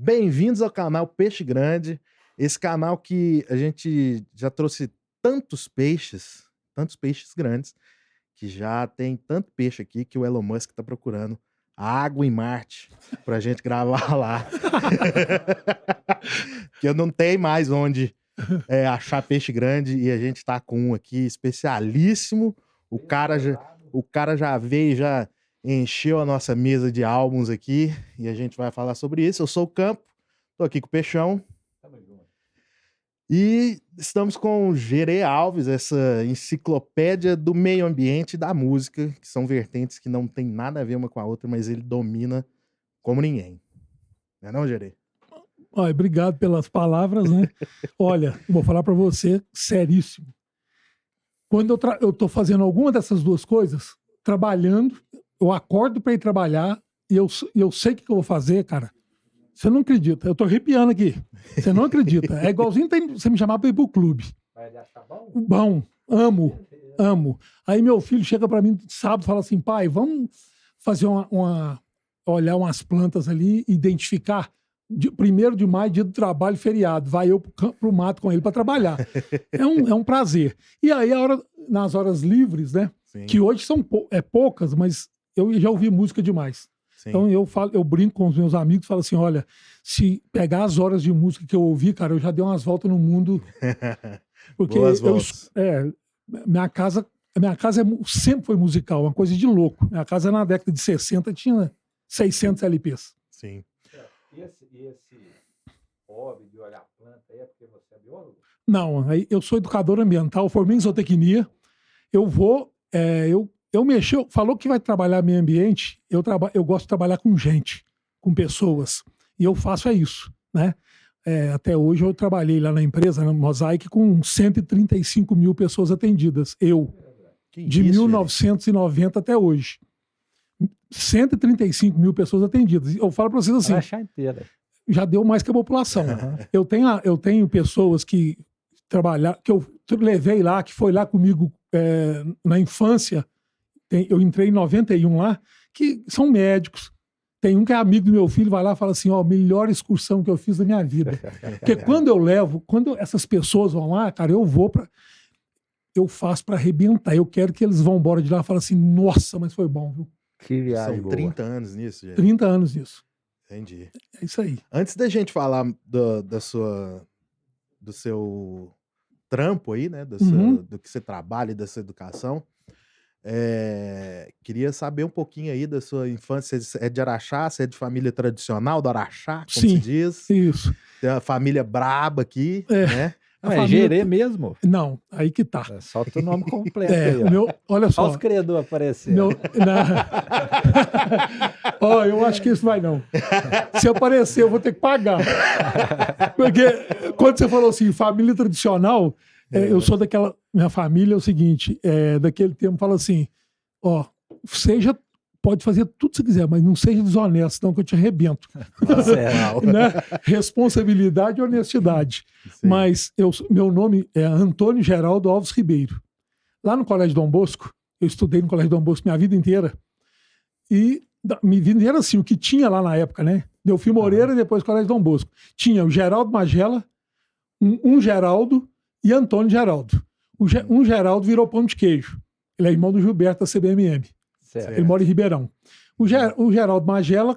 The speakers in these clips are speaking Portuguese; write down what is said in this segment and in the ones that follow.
Bem-vindos ao canal Peixe Grande, esse canal que a gente já trouxe tantos peixes grandes, que já tem tanto peixe aqui que o Elon Musk está procurando água em Marte para a gente gravar lá. Que eu não tenho mais onde achar peixe grande e a gente está com um aqui especialíssimo. O cara já veio, já encheu a nossa mesa de álbuns aqui e a gente vai falar sobre isso. Eu sou o Campo, tô aqui com o Peixão. E estamos com o Gerê Alves, essa enciclopédia do meio ambiente e da música, que são vertentes que não tem nada a ver uma com a outra, mas ele domina como ninguém. Não é não, Gerê? Olha, obrigado pelas palavras, né? Olha, vou falar para você, seríssimo. Quando eu tô fazendo alguma dessas duas coisas, trabalhando, eu acordo para ir trabalhar e eu sei o que eu vou fazer, cara. Você não acredita. Eu tô arrepiando aqui. Você não acredita. É igualzinho você me chamar para ir pro clube. Vai achar bom? Bom, amo. Aí meu filho chega para mim sábado e fala assim, pai, vamos fazer olhar umas plantas ali, identificar 1º de maio, dia do trabalho, feriado. Vai eu pro mato com ele para trabalhar. É um prazer. E aí, nas horas livres, né? Sim. Que hoje são poucas, mas eu já ouvi música demais. Sim. Então eu brinco com os meus amigos, falo assim, olha, se pegar as horas de música que eu ouvi, cara, eu já dei umas voltas no mundo. Porque Boas voltas. minha casa sempre foi musical, uma coisa de louco. Minha casa na década de 60 tinha 600 LPs. Sim. E esse hobby de olhar planta é porque você é biólogo? Não, eu sou educador ambiental, formei em zootecnia. Falou que vai trabalhar meio ambiente, eu gosto de trabalhar com gente, com pessoas. E eu faço isso, né? Até hoje eu trabalhei lá na empresa, na Mosaic, com 135 mil pessoas atendidas. De 1990 até hoje. 135 mil pessoas atendidas. Eu falo para vocês assim, Vai achar inteira. já deu mais que a população. Eu tenho pessoas que eu levei lá, que foi lá comigo na infância. Eu entrei em 91 lá, que são médicos. Tem um que é amigo do meu filho, vai lá e fala assim, melhor excursão que eu fiz da minha vida. Porque quando essas pessoas vão lá, cara, eu faço para arrebentar. Eu quero que eles vão embora de lá e falem assim, nossa, mas foi bom, viu? Que viagem São boa. 30 anos nisso, Gerê. 30 anos nisso. Entendi. É isso aí. Antes da gente falar do seu trampo aí, né? Do que você trabalha e da sua educação, queria saber um pouquinho aí da sua infância. Você é de Araxá? Você é de família tradicional do Araxá, como se diz? Isso. Tem uma família braba aqui, né? Não, é Gerê mesmo? Não, aí que tá. Solta o nome completo aí, ó. Olha só. Olha os credores aparecendo. Eu acho que isso vai não. Se aparecer, eu vou ter que pagar. Porque quando você falou assim, família tradicional, eu sou daquela... Minha família é o seguinte, daquele tempo fala assim, pode fazer tudo que você quiser, mas não seja desonesto, senão que eu te arrebento. Né? Responsabilidade e honestidade. Sim. Mas meu nome é Antônio Geraldo Alves Ribeiro. Lá no Colégio Dom Bosco, eu estudei no Colégio Dom Bosco minha vida inteira. E minha vida inteira, assim, o que tinha lá na época, né? Delfim Moreira e depois Colégio Dom Bosco. Tinha o Geraldo Magela, um Geraldo e Antônio Geraldo. Um Geraldo virou pão de queijo. Ele é irmão do Gilberto da CBMM. Certo. Ele mora em Ribeirão. O Geraldo Magela,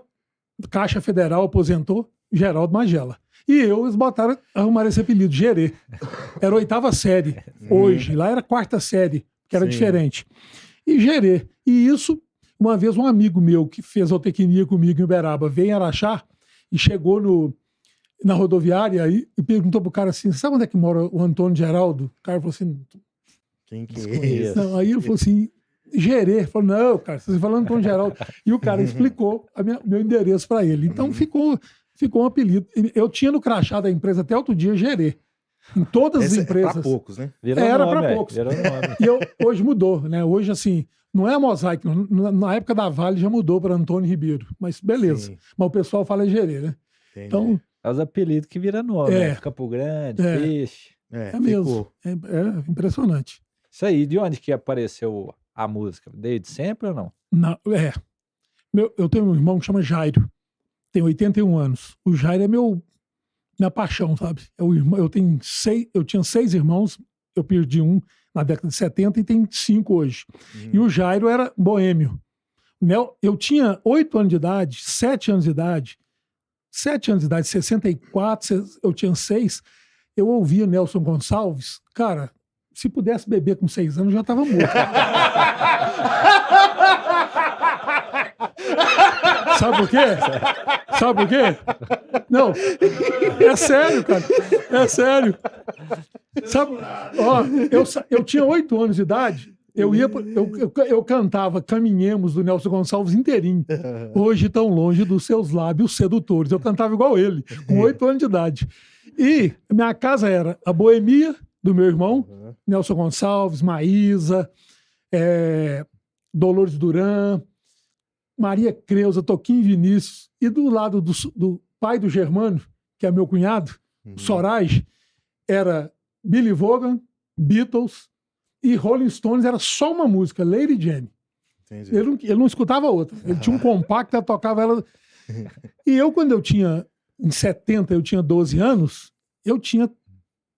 Caixa Federal, aposentou, Geraldo Magela. E eles arrumaram esse apelido, Gerê. Era a 8ª série, hoje. Lá era a 4ª série, que era diferente. E Gerê. E isso, uma vez um amigo meu que fez zootecnia comigo em Uberaba veio em Araxá e chegou na rodoviária e perguntou pro cara assim, sabe onde é que mora o Antônio Geraldo? O cara falou assim... Quem que é esse? Não, aí ele falou assim... Gerê, falou, não, cara, você está falando com o Geraldo. E o cara explicou meu endereço para ele. Então ficou um apelido. Eu tinha no crachá da empresa até outro dia Gerê. Em todas as empresas. Era para poucos, né? Era para poucos. E hoje mudou, né? Hoje, assim, não é a Mosaic. Na época da Vale já mudou para Antônio Ribeiro. Mas beleza. Sim. Mas o pessoal fala Gerê, né? Entendi. Então, É os apelidos que viram nome, né? Campo Grande, Peixe. É mesmo. É impressionante. Isso aí, de onde que apareceu a música? Desde sempre ou não? Eu tenho um irmão que chama Jairo. tem 81 anos. O Jairo é minha paixão, sabe? Eu tinha 6 irmãos, eu perdi um na década de 70 e tem 5 hoje. E o Jairo era boêmio. Eu tinha 8 anos de idade, 7 anos de idade, 64, eu tinha 6, eu ouvia Nelson Gonçalves, cara, se pudesse beber com 6 anos, já estava morto. Sabe por quê? Sabe por quê? Não, é sério, cara, é sério. Sabe, ó, eu tinha 8 anos de idade, eu cantava Caminhemos do Nelson Gonçalves inteirinho. Hoje tão longe dos seus lábios sedutores. Eu cantava igual ele, com 8 anos de idade. E minha casa era a Boemia do meu irmão, Nelson Gonçalves, Maísa, Dolores Duran, Maria Creuza, Toquinho Vinícius. E do lado do pai do Germano, que é meu cunhado, Sorage, era Billy Vaughan, Beatles, e Rolling Stones era só uma música, Lady Jane. Ele não escutava outra. Ele tinha um compacto, ela tocava ela. E eu, quando em 70, eu tinha 12 anos, eu tinha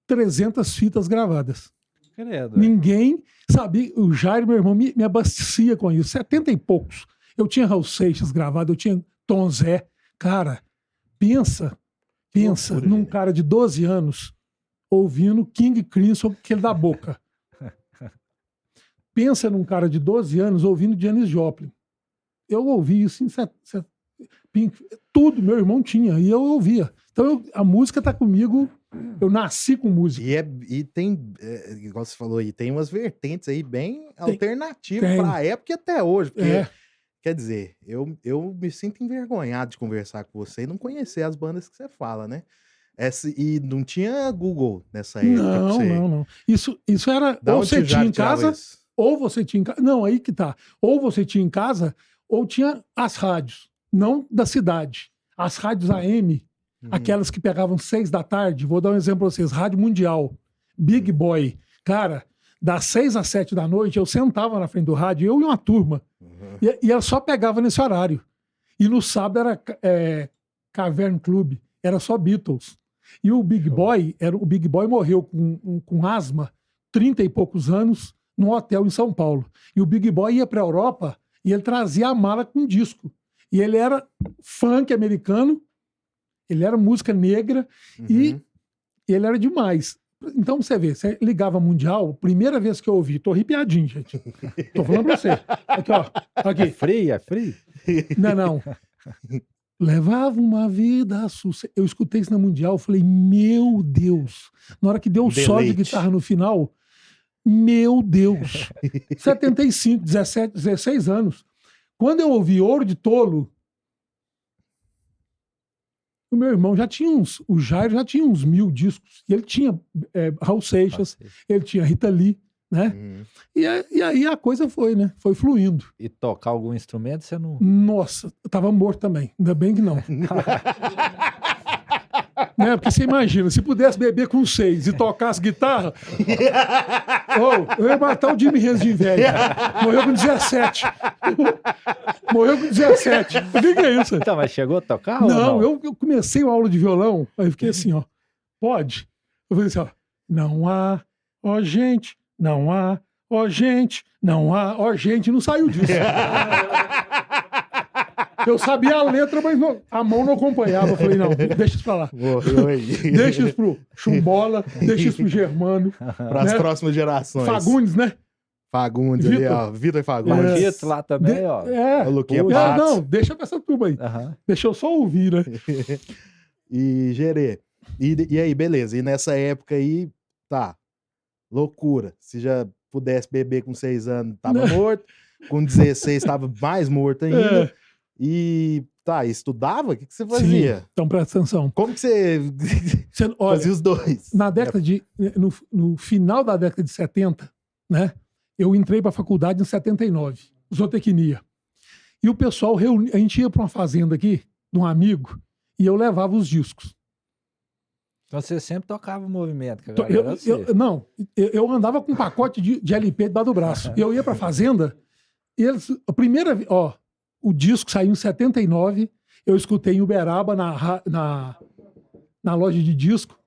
300 fitas gravadas. Credo, Ninguém sabia. O Jairo, meu irmão, me abastecia com isso. 70 e poucos. Eu tinha Raul Seixas gravado, eu tinha Tom Zé. Cara, pensa num cara de 12 anos ouvindo King Crimson, aquele da boca. Pensa num cara de 12 anos ouvindo Janis Joplin. Eu ouvi isso em tudo, meu irmão tinha, e eu ouvia. Então a música tá comigo, eu nasci com música. E tem, igual você falou aí, tem umas vertentes aí bem alternativas para a época e até hoje. Porque, quer dizer, eu me sinto envergonhado de conversar com você e não conhecer as bandas que você fala, né? E não tinha Google nessa época. Não. Isso era, ou você tinha em casa, ou você tinha em casa. Não, aí que tá. Ou você tinha em casa, ou tinha as rádios, não da cidade. As rádios AM, aquelas que pegavam 6 da tarde, vou dar um exemplo para vocês, Rádio Mundial, Big Boy. Cara, das 6 às 7 da noite, eu sentava na frente do rádio, eu e uma turma, e ela só pegava nesse horário. E no sábado era Cavern Club, era só Beatles. E o Big Boy, o Big Boy morreu com asma, 30 e poucos anos, num hotel em São Paulo. E o Big Boy ia para a Europa e ele trazia a mala com disco. E ele era funk americano, ele era música negra e ele era demais. Então você vê, você ligava Mundial, primeira vez que eu ouvi, tô arrepiadinho, gente. Tô falando pra você. Aqui, ó. Aqui. É frio? Não. Levava uma vida eu escutei isso na Mundial, eu falei, meu Deus. Na hora que deu o solo de guitarra no final, meu Deus. 75, 17, 16 anos. Quando eu ouvi Ouro de Tolo, o meu irmão o Jairo já tinha uns 1000 discos. E ele tinha Raul Seixas, ele tinha Rita Lee, né? E aí a coisa foi, né? Foi fluindo. E tocar algum instrumento, você não... Nossa, eu tava morto também. Ainda bem que não. Né? Porque você imagina, se pudesse beber com 6 e tocasse guitarra, eu ia matar o Jimi Hendrix de inveja. Morreu com 17. Morreu com 17. O que é isso? Então, mas chegou a tocar? Não, eu comecei uma aula de violão, aí fiquei assim, ó. Pode? Eu falei assim, ó. Não há, ó gente, não há, ó gente, não há, ó gente, não saiu disso. Eu sabia a letra, mas a mão não acompanhava. Eu falei, não, deixa isso pra lá. Deixa isso pro Chumbola, deixa isso pro Germano. Para as próximas gerações. Fagundes, né? Fagundes ali, ó. Vitor Fagundes. Luquito lá também, ó. O Luquinha não, deixa pra essa turma aí. Deixa eu só ouvir, né? E, Gerê, e aí, beleza. E nessa época aí, tá, loucura. Se já pudesse beber com 6 anos, tava morto. Com 16, tava mais morto ainda. E, tá, estudava? O que você fazia? Sim, então presta atenção. Como que você olha, fazia os dois? Na década no final da década de 70, né? Eu entrei para a faculdade em 79, zootecnia. E o pessoal a gente ia para uma fazenda aqui, de um amigo, e eu levava os discos. Então você sempre tocava o movimento. Que eu andava com um pacote de LP debaixo do braço. Eu ia para a fazenda, e a primeira vez, o disco saiu em 79, eu escutei em Uberaba, na loja de disco.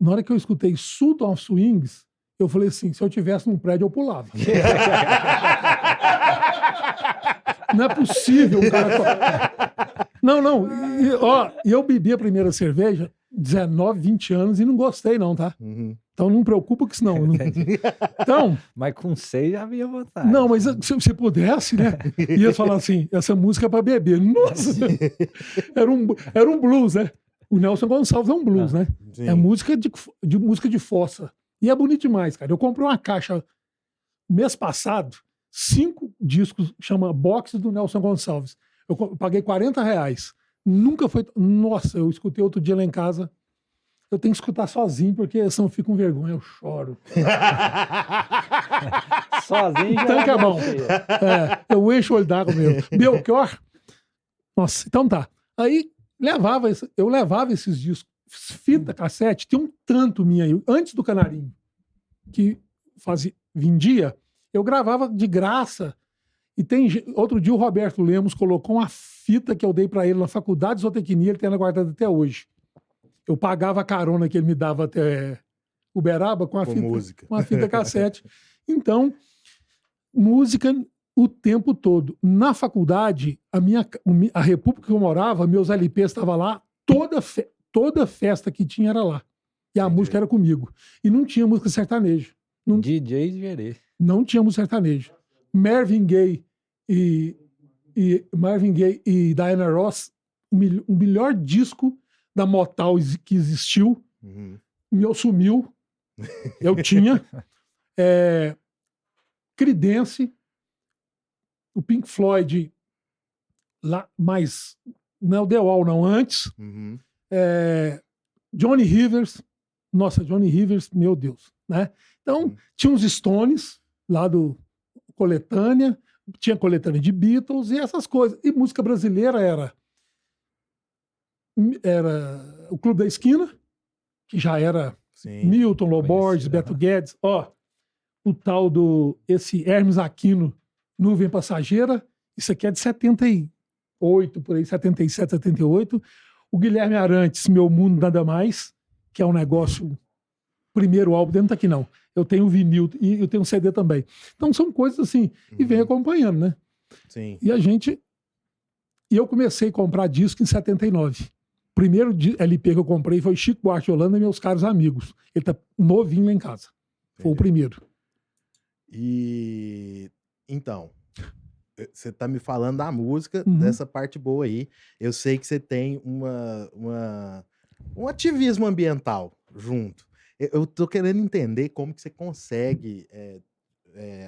Na hora que eu escutei Sultan of Swings, eu falei assim, se eu tivesse num prédio, eu pulava. Não é possível um cara... Não. E eu bebi a primeira cerveja, 19, 20 anos, e não gostei não, tá? Uhum. Então não preocupa que senão... Então... Mas com 6 já havia vontade. Não, mas se você pudesse, né? Ia falar assim, essa música é pra beber. Nossa! Era um blues, né? O Nelson Gonçalves é um blues, né? Sim. É música música de fossa. E é bonito demais, cara. Eu comprei uma caixa mês passado, 5 discos, chama Box do Nelson Gonçalves. Eu paguei R$40. Nunca foi... Nossa, eu escutei outro dia lá em casa. Eu tenho que escutar sozinho, porque senão eu fico com vergonha, eu choro. Sozinho já Tanque é bom. cheio. Eu encho o olho d'água mesmo. Belchior? Nossa, então tá. Aí eu levava esses discos, fita, cassete, tinha um tanto minha aí, antes do Canarinho, que vendia, eu gravava de graça. E outro dia o Roberto Lemos colocou uma fita que eu dei para ele na faculdade de zootecnia, ele tem ela guardada até hoje. Eu pagava a carona que ele me dava até Uberaba com uma fita cassete. Então, música o tempo todo. Na faculdade, a República que eu morava, meus LPs estavam lá, toda festa que tinha era lá. E a música era comigo. E não tinha música sertaneja. DJ Gerê. Não tinha música sertaneja. Marvin Gaye e Diana Ross, o melhor disco da Motown que existiu, meu sumiu. Eu tinha. Creedence, o Pink Floyd, lá, mas não é o The Wall, não, antes. Johnny Rivers, nossa, Johnny Rivers, meu Deus, né? Então, tinha uns Stones lá do Coletânea, tinha coletânea de Beatles e essas coisas. E música brasileira era o Clube da Esquina, que já era Milton, Loborges, Beto Guedes, o tal esse Hermes Aquino, Nuvem Passageira, isso aqui é de 78, por aí, 77, 78. O Guilherme Arantes, Meu Mundo Nada Mais, que é um negócio, primeiro álbum, dentro daqui não. Eu tenho vinil e eu tenho um CD também. Então são coisas assim, e vem acompanhando, né? Sim. E eu comecei a comprar disco em 79. O primeiro LP que eu comprei foi Chico Buarque de Holanda e Meus Caros Amigos. Ele tá novinho lá em casa. Foi o primeiro. E então, você tá me falando da música, dessa parte boa aí. Eu sei que você tem um ativismo ambiental junto. Eu tô querendo entender como que você consegue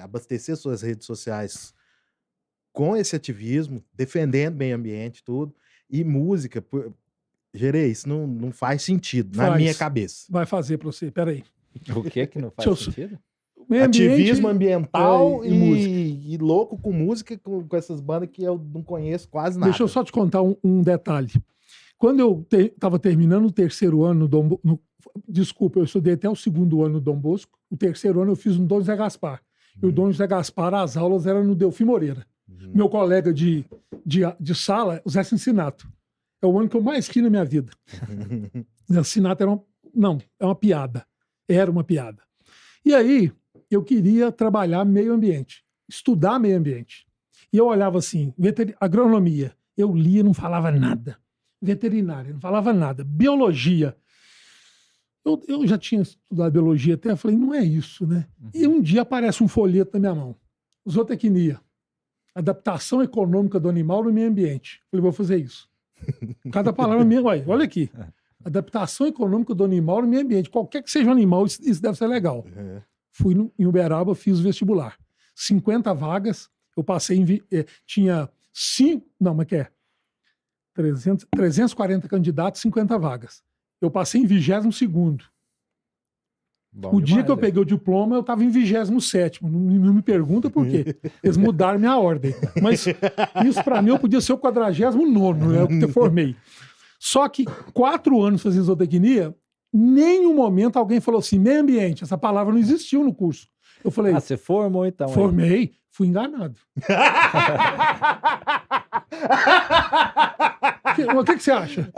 abastecer suas redes sociais com esse ativismo, defendendo o meio ambiente e tudo, e música. Gerê, isso não faz sentido na minha cabeça. Vai fazer pra você, peraí. O que não faz sentido? Ativismo ambiental música. E louco com música, com essas bandas que eu não conheço quase nada. Deixa eu só te contar um detalhe. Quando eu estava terminando o terceiro ano desculpa, eu estudei até o segundo ano no Dom Bosco. O terceiro ano eu fiz no Dom José Gaspar. E o Dom José Gaspar, as aulas eram no Delfim Moreira. Meu colega de sala, o Zé Cincinato. É o ano que eu mais ri na minha vida. Zé Cincinato é uma piada. Era uma piada. E aí, eu queria trabalhar meio ambiente, estudar meio ambiente. E eu olhava assim, agronomia, eu lia, não falava nada. Veterinária, não falava nada. Biologia, eu já tinha estudado biologia até, eu falei, não é isso, né? E um dia aparece um folheto na minha mão. Zootecnia, adaptação econômica do animal no meio ambiente. Eu falei, vou fazer isso. Cada palavra minha, olha aqui. Adaptação econômica do animal no meio ambiente. Qualquer que seja um animal, isso deve ser legal. Fui em Uberaba, fiz o vestibular. 50 vagas, eu passei tinha 340 candidatos, 50 vagas. Eu passei em 22º. O dia que eu peguei o diploma, eu estava em 27º. Não me pergunta por quê. Eles mudaram minha ordem. Mas isso, para mim, eu podia ser o 49º, né? O que eu formei. Só que 4 anos fazendo zootecnia, nenhum momento alguém falou assim, meio ambiente. Essa palavra não existiu no curso. Eu falei... você formou então? Formei. Fui enganado. O que você acha?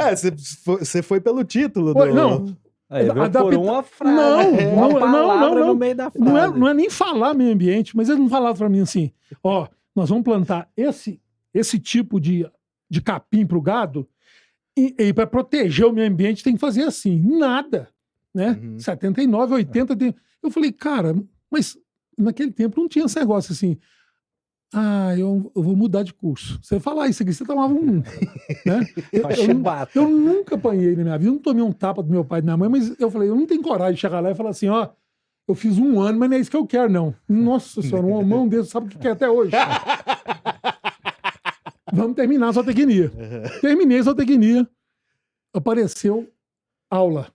Você foi pelo título. Não. Aí, por uma frase. Não, uma palavra no meio da frase. Não é nem falar meio ambiente, mas eles não falavam para mim assim, ó, nós vamos plantar esse tipo de capim pro gado e para proteger o meio ambiente tem que fazer assim. Nada, né? 79, 80... Eu falei, cara, mas naquele tempo não tinha esse negócio assim, eu vou mudar de curso. Você falar isso aqui, você tomava um... né? Eu nunca apanhei na minha vida, eu não tomei um tapa do meu pai e da minha mãe, mas eu falei, eu não tenho coragem de chegar lá e falar assim, ó, eu fiz 1 ano, mas não é isso que eu quero, não. Nossa senhora, um homão desse sabe o que quer até hoje. Vamos terminar a zootecnia. Terminei a zootecnia, apareceu aula.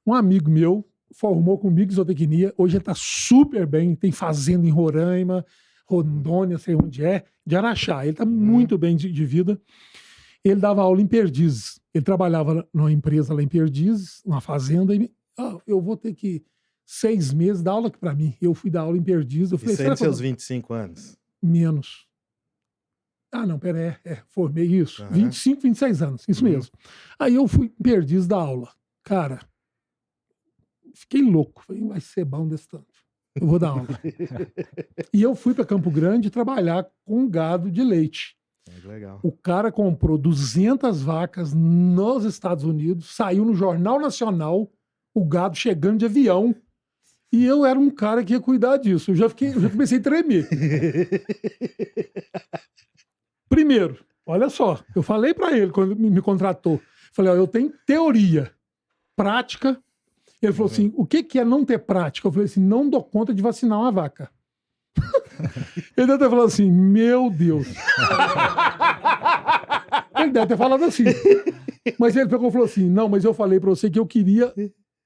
Um amigo meu formou comigo zootecnia, hoje ele tá super bem, tem fazenda em Roraima, Rondônia, sei onde é, de Araxá. Ele tá muito bem de vida. Ele dava aula em Perdizes. Ele trabalhava numa empresa lá em Perdizes, numa fazenda, e eu vou ter que 6 meses dar aula aqui pra mim. Eu fui dar aula em Perdizes. Eu falei, Isso aí seus 25 anos? Menos. Não, pera, formei isso. 25, 26 anos, isso mesmo. Aí eu fui em Perdizes dar aula. Cara, fiquei louco. Falei, vai ser bom desse tanto. Eu vou dar aula. E eu fui para Campo Grande trabalhar com gado de leite. Legal. O cara comprou 200 vacas nos Estados Unidos, saiu no Jornal Nacional, o gado chegando de avião, e eu era um cara que ia cuidar disso. Eu já comecei a tremer. Primeiro, olha só, eu falei para ele quando me contratou, falei, eu tenho teoria, prática. Ele falou assim, o que é não ter prática? Eu falei assim, não dou conta de vacinar uma vaca. Ele deve ter falado assim, meu Deus. Ele deve ter falado assim. Mas ele pegou e falou assim, não, mas eu falei pra você que eu queria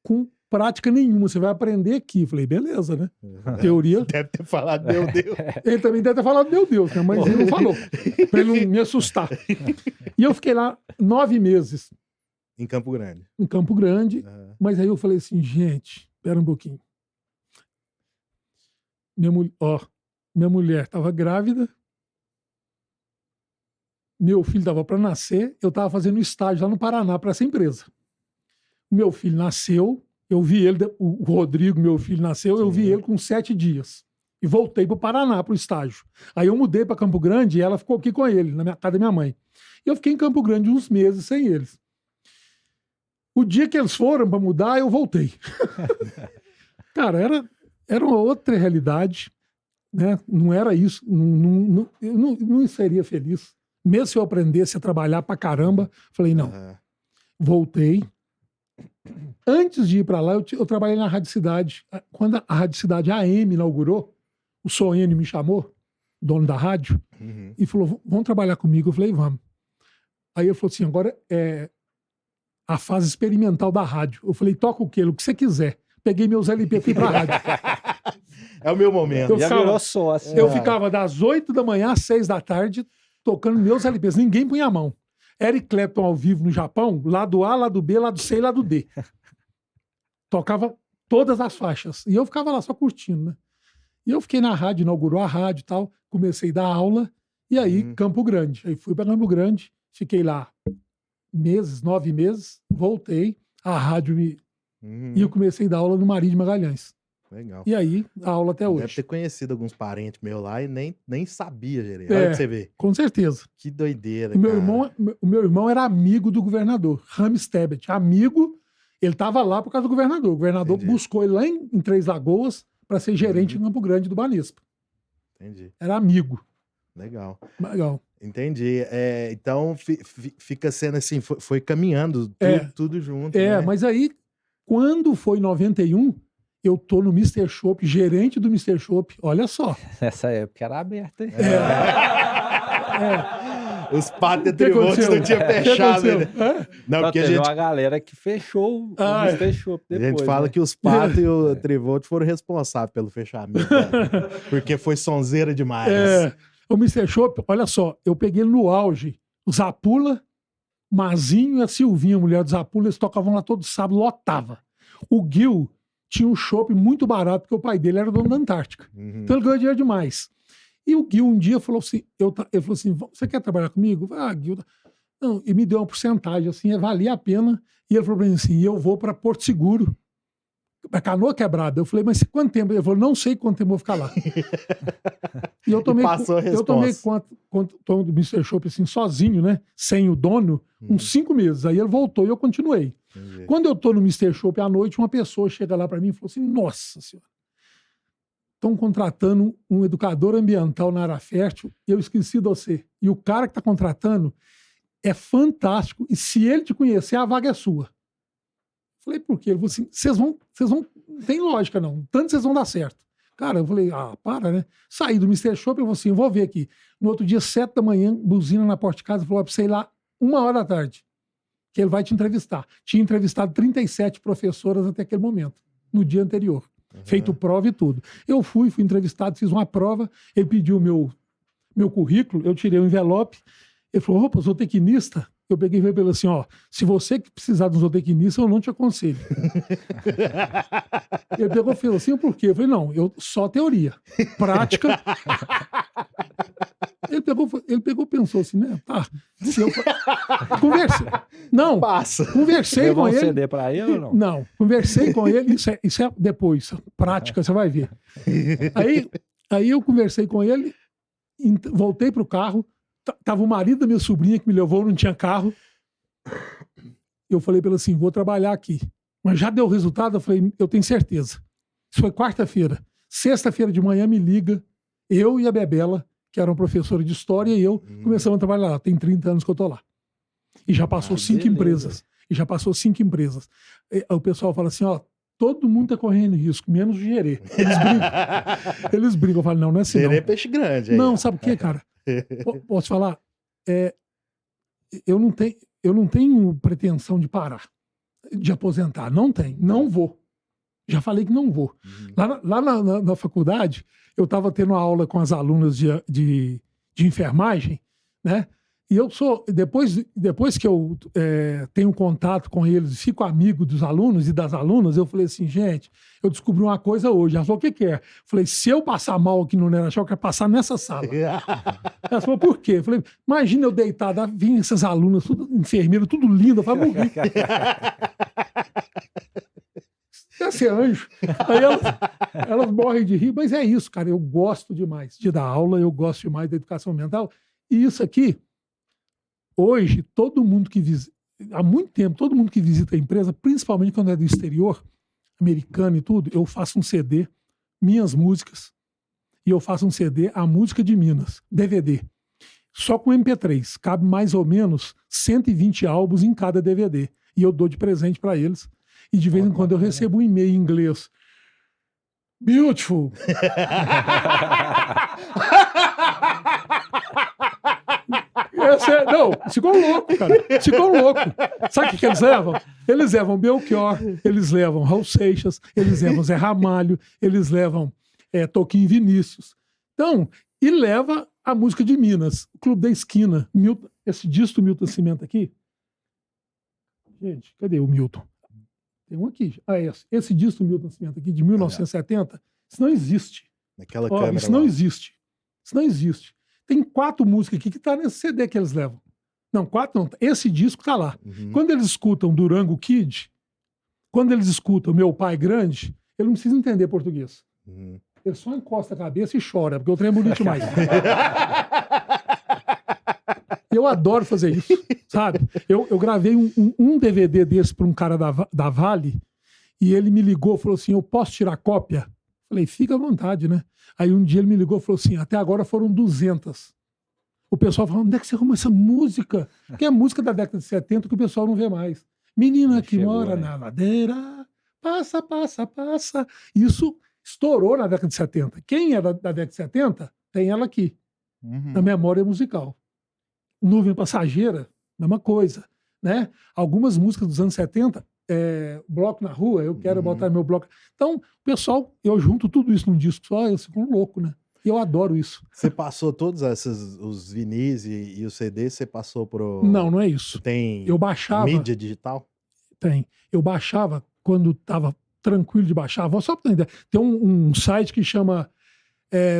com prática nenhuma, você vai aprender aqui. Eu falei, beleza, né? Teoria. Deve ter falado, meu Deus. Ele também deve ter falado, meu Deus, né? Mas ele não falou, pra ele não me assustar. E eu fiquei lá 9 meses. Em Campo Grande. Em Campo Grande. Mas aí eu falei assim, gente, espera um pouquinho. Minha mulher estava grávida, meu filho estava para nascer, eu estava fazendo estágio lá no Paraná para essa empresa. Meu filho nasceu, eu vi ele, o Rodrigo, meu filho nasceu, eu vi ele com 7 dias. E voltei para o Paraná, para o estágio. Aí eu mudei para Campo Grande e ela ficou aqui com ele, na casa da minha mãe. E eu fiquei em Campo Grande uns meses sem eles. O dia que eles foram para mudar, eu voltei. Cara, era uma outra realidade, né? Não era isso, eu não seria feliz. Mesmo se eu aprendesse a trabalhar pra caramba, falei, não. Voltei. Antes de ir para lá, eu trabalhei na Rádio Cidade. Quando a Rádio Cidade AM inaugurou, o Soene me chamou, dono da rádio, e falou, vamos trabalhar comigo. Eu falei, vamos. Aí ele falou assim, agora é a fase experimental da rádio. Eu falei, toca o quê? O que você quiser. Peguei meus LP e fui pra rádio. É o meu momento. Eu ficava das 8 da manhã às 6 da tarde tocando meus LPs. Ninguém punha a mão. Eric Clapton ao vivo no Japão, lado A, lado B, lado C e lado D. Tocava todas as faixas. E eu ficava lá só curtindo, né? E eu fiquei na rádio, inaugurou a rádio e tal. Comecei a dar aula. E aí, Campo Grande. Aí fui para Campo Grande, fiquei lá 9 meses, voltei, a rádio me... E eu comecei a dar aula no Marinho de Magalhães. Legal. E aí, a aula até hoje. Deve ter conhecido alguns parentes meus lá e nem sabia, Gerê. Olha pra você ver. Com certeza. Que doideira, o meu irmão era amigo do governador, Rames Tebet. Amigo, ele estava lá por causa do governador. O governador buscou ele lá em Três Lagoas para ser gerente em Campo Grande do Banespa. Entendi. Era amigo. Legal. Entendi. Então, fica sendo assim, foi caminhando tudo junto. Né? Né? Mas aí, quando foi em 91, eu tô no Mr. Shop, gerente do Mr. Shop. Olha só. Nessa época era aberta, hein? Os Pátria Trivotes não tinham fechado. Né? Não, porque teve uma galera que fechou o Mr. Shop depois. A gente fala que os Pátria e o Trivolte foram responsáveis pelo fechamento. Né? Porque foi sonzeira demais. O Mr. Shop, olha só, eu peguei ele no auge. O Zapula, Mazinho e a Silvinha, a mulher do Zapula, eles tocavam lá todo sábado, lotava. O Gil tinha um chopp muito barato, porque o pai dele era dono da Antártica. Então ele ganhou dinheiro demais. E o Gil um dia falou assim, ele falou assim, você quer trabalhar comigo? Gil, Não, e me deu uma porcentagem, assim, valia a pena. E ele falou pra mim assim, eu vou para Porto Seguro, pra Canoa Quebrada. Eu falei, mas quanto tempo? Ele falou, não sei quanto tempo eu vou ficar lá. E eu tomei, passou a eu tomei resposta. conta do Mr. Chopp, assim, sozinho, né? Sem o dono, uns 5 meses. Aí ele voltou e eu continuei. Entendi. Quando eu tô no Mr. Chopp à noite, uma pessoa chega lá pra mim e falou assim, nossa senhora, estão contratando um educador ambiental na área fértil, eu esqueci de você. E o cara que está contratando é fantástico. E se ele te conhecer, a vaga é sua. Falei, por quê? Ele falou assim, vocês vão, não tem lógica não, tanto vocês vão dar certo. Cara, eu falei, para, né? Saí do Mr. Chopp, eu falei assim, eu vou ver aqui. No outro dia, 7 da manhã, buzina na porta de casa, falou pra você ir lá 1h da tarde, que ele vai te entrevistar. Tinha entrevistado 37 professoras até aquele momento, no dia anterior. Feito prova e tudo. Eu fui entrevistado, fiz uma prova, ele pediu meu currículo, eu tirei o envelope, ele falou, opa, zootecnista? Eu peguei e falei pra ele assim, ó, se você que precisar de um zootecnista, eu não te aconselho. Ele pegou e falou assim, por quê? Eu falei, não, só teoria. Prática. Ele pegou e pensou assim, né? Tá. Se eu conversei. Não, conversei Levou com um ele. CD pra ele ou não? Não, conversei com ele, isso é depois, prática, você vai ver. Aí eu conversei com ele, voltei pro carro, tava o marido da minha sobrinha que me levou, não tinha carro. Eu falei pra ele assim, vou trabalhar aqui. Mas já deu resultado? Eu falei, eu tenho certeza. Isso foi quarta-feira. Sexta-feira de manhã me liga, eu e a Bebela, que era uma professora de história, e eu começamos a trabalhar lá. Tem 30 anos que eu tô lá. E já passou 5 empresas. O pessoal fala assim, ó, todo mundo tá correndo risco, menos o Gerê. Eles brincam. Eu falo, não é assim Gerê não. é peixe grande. Aí. Não, sabe o que, cara? Posso falar? Eu não tenho pretensão de parar, de aposentar. Não tenho, não vou. Já falei que não vou. Lá na faculdade, eu estava tendo uma aula com as alunas de enfermagem, né? E eu sou, depois que eu tenho contato com eles, fico amigo dos alunos e das alunas, eu falei assim, gente, eu descobri uma coisa hoje. Ela falou, o que que é? Falei, se eu passar mal aqui no Nenachal, eu quero passar nessa sala. Ela falou, por quê? Eu falei, imagina eu deitada, vinha essas alunas, tudo enfermeira, tudo lindo, eu falei, morri. Deve ser anjo. Aí elas morrem de rir, mas é isso, cara. Eu gosto demais de dar aula, eu gosto demais da educação ambiental. E isso aqui, hoje, todo mundo que visita, há muito tempo, todo mundo que visita a empresa, principalmente quando é do exterior, americano e tudo, eu faço um CD, minhas músicas, e eu faço um CD, a música de Minas, DVD. Só com MP3. Cabe mais ou menos 120 álbuns em cada DVD. E eu dou de presente para eles. E de vez em quando eu recebo um e-mail em inglês. Beautiful. Não, ficou louco, cara. Ficou louco. Sabe o que eles levam? Eles levam Belchior, eles levam Raul Seixas, eles levam Zé Ramalho, eles levam Toquinho Vinícius. Então, e leva a música de Minas, o Clube da Esquina. Esse disco do Milton Nascimento aqui. Gente, cadê o Milton? Tem um aqui. Esse disco do Milton Nascimento aqui, de 1970, isso não existe. Naquela câmera isso não lá. existe. Isso não existe. Tem 4 músicas aqui que tá nesse CD que eles levam. Não, 4 não. Esse disco tá lá. Quando eles escutam Durango Kid, quando eles escutam Meu Pai Grande, ele não precisa entender português. Ele só encosta a cabeça e chora, porque o trem é bonito demais. Eu adoro fazer isso, sabe? Eu gravei um DVD desse para um cara da Vale, e ele me ligou e falou assim, eu posso tirar cópia? Falei, fica à vontade, né? Aí um dia ele me ligou e falou assim, até agora foram 200. O pessoal falou, onde é que você arruma essa música? Que é a música da década de 70 que o pessoal não vê mais. Menina que mora na ladeira, passa, passa, passa. Isso estourou na década de 70. Quem é da década de 70, tem ela aqui, na memória musical. Nuvem Passageira, mesma coisa, né? Algumas músicas dos anos 70, Bloco na Rua, eu quero botar meu bloco. Então, o pessoal, eu junto tudo isso num disco só, eu fico louco, né? E eu adoro isso. Você passou todos os vinis e os CDs, você passou pro... Não é isso. Tem eu baixava, mídia digital? Tem. Eu baixava quando estava tranquilo de baixar. Só pra entender. Tem um site que chama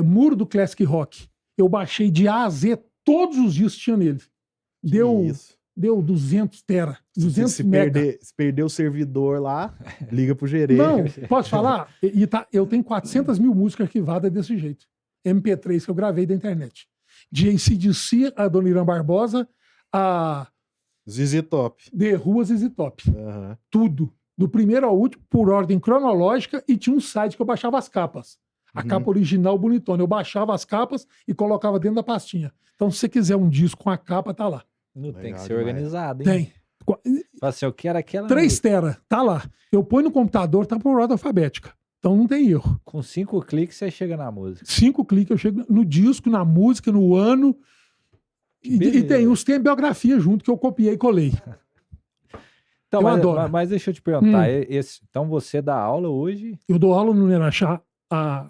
Muro do Classic Rock. Eu baixei de A a Z, todos os discos tinha nele. Deu deu 200 tera, 200 Se mega. perder o servidor lá, liga pro gerente. Não, posso falar? Eu tenho 400 mil músicas arquivadas desse jeito. MP3 que eu gravei da internet. De AC/DC, a Dona Irã Barbosa, a ZZ Top. The Ruas e Top. Aham. Tudo. Do primeiro ao último, por ordem cronológica, e tinha um site que eu baixava as capas. A capa original bonitona. Eu baixava as capas e colocava dentro da pastinha. Então, se você quiser um disco com a capa, tá lá. Não tem Legal que ser demais. organizado, hein? Tem. Fala assim, eu quero aquela 3 música. tera, tá lá. Eu ponho no computador, tá por ordem alfabética. Então não tem erro. Com 5 cliques você chega na música. 5 cliques, eu chego no disco, na música, no ano. E Beleza. tem biografia junto que eu copiei e colei. Então, Eu adoro. mas deixa eu te perguntar, então você dá aula hoje? Eu dou aula no Nerachá há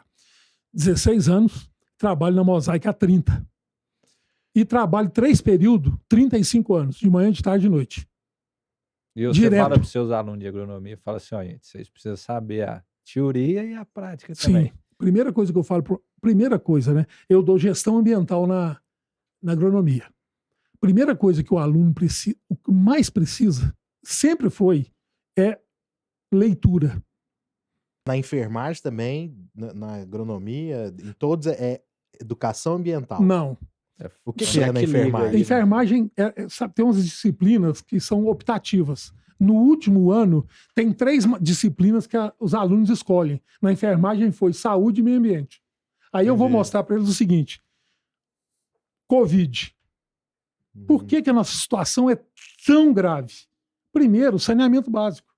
16 anos, trabalho na Mosaic há 30. E trabalho 3 períodos, 35 anos, de manhã, de tarde e de noite. E você Direto. fala para os seus alunos de agronomia, fala assim, ó, gente, vocês precisam saber a teoria e a prática Sim. também. Primeira coisa que eu falo, primeira coisa, né? Eu dou gestão ambiental na agronomia. Primeira coisa que o aluno precisa, o que mais precisa, sempre foi, é leitura. Na enfermagem também, na agronomia, em todos é educação ambiental. Não. O que Onde é na que liga enfermagem? aí? Enfermagem, sabe, tem umas disciplinas que são optativas. No último ano, tem 3 disciplinas que os alunos escolhem. Na enfermagem foi saúde e meio ambiente. Aí eu vou Entendi. mostrar para eles o seguinte. Covid. Por que a nossa situação é tão grave? Primeiro, saneamento básico.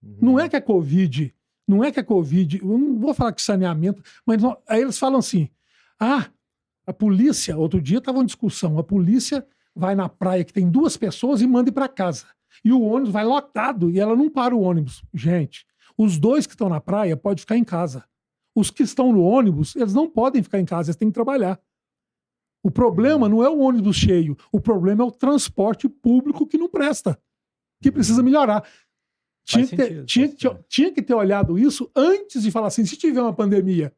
Não é que é Covid, eu não vou falar que saneamento, mas aí eles falam assim, a polícia, outro dia estava uma discussão, a polícia vai na praia que tem 2 pessoas e manda ir para casa. E o ônibus vai lotado e ela não para o ônibus. Gente, os 2 que estão na praia podem ficar em casa. Os que estão no ônibus, eles não podem ficar em casa, eles têm que trabalhar. O problema não é o ônibus cheio, o problema é o transporte público que não presta, que precisa melhorar. Tinha que ter olhado isso antes de falar assim, se tiver uma pandemia.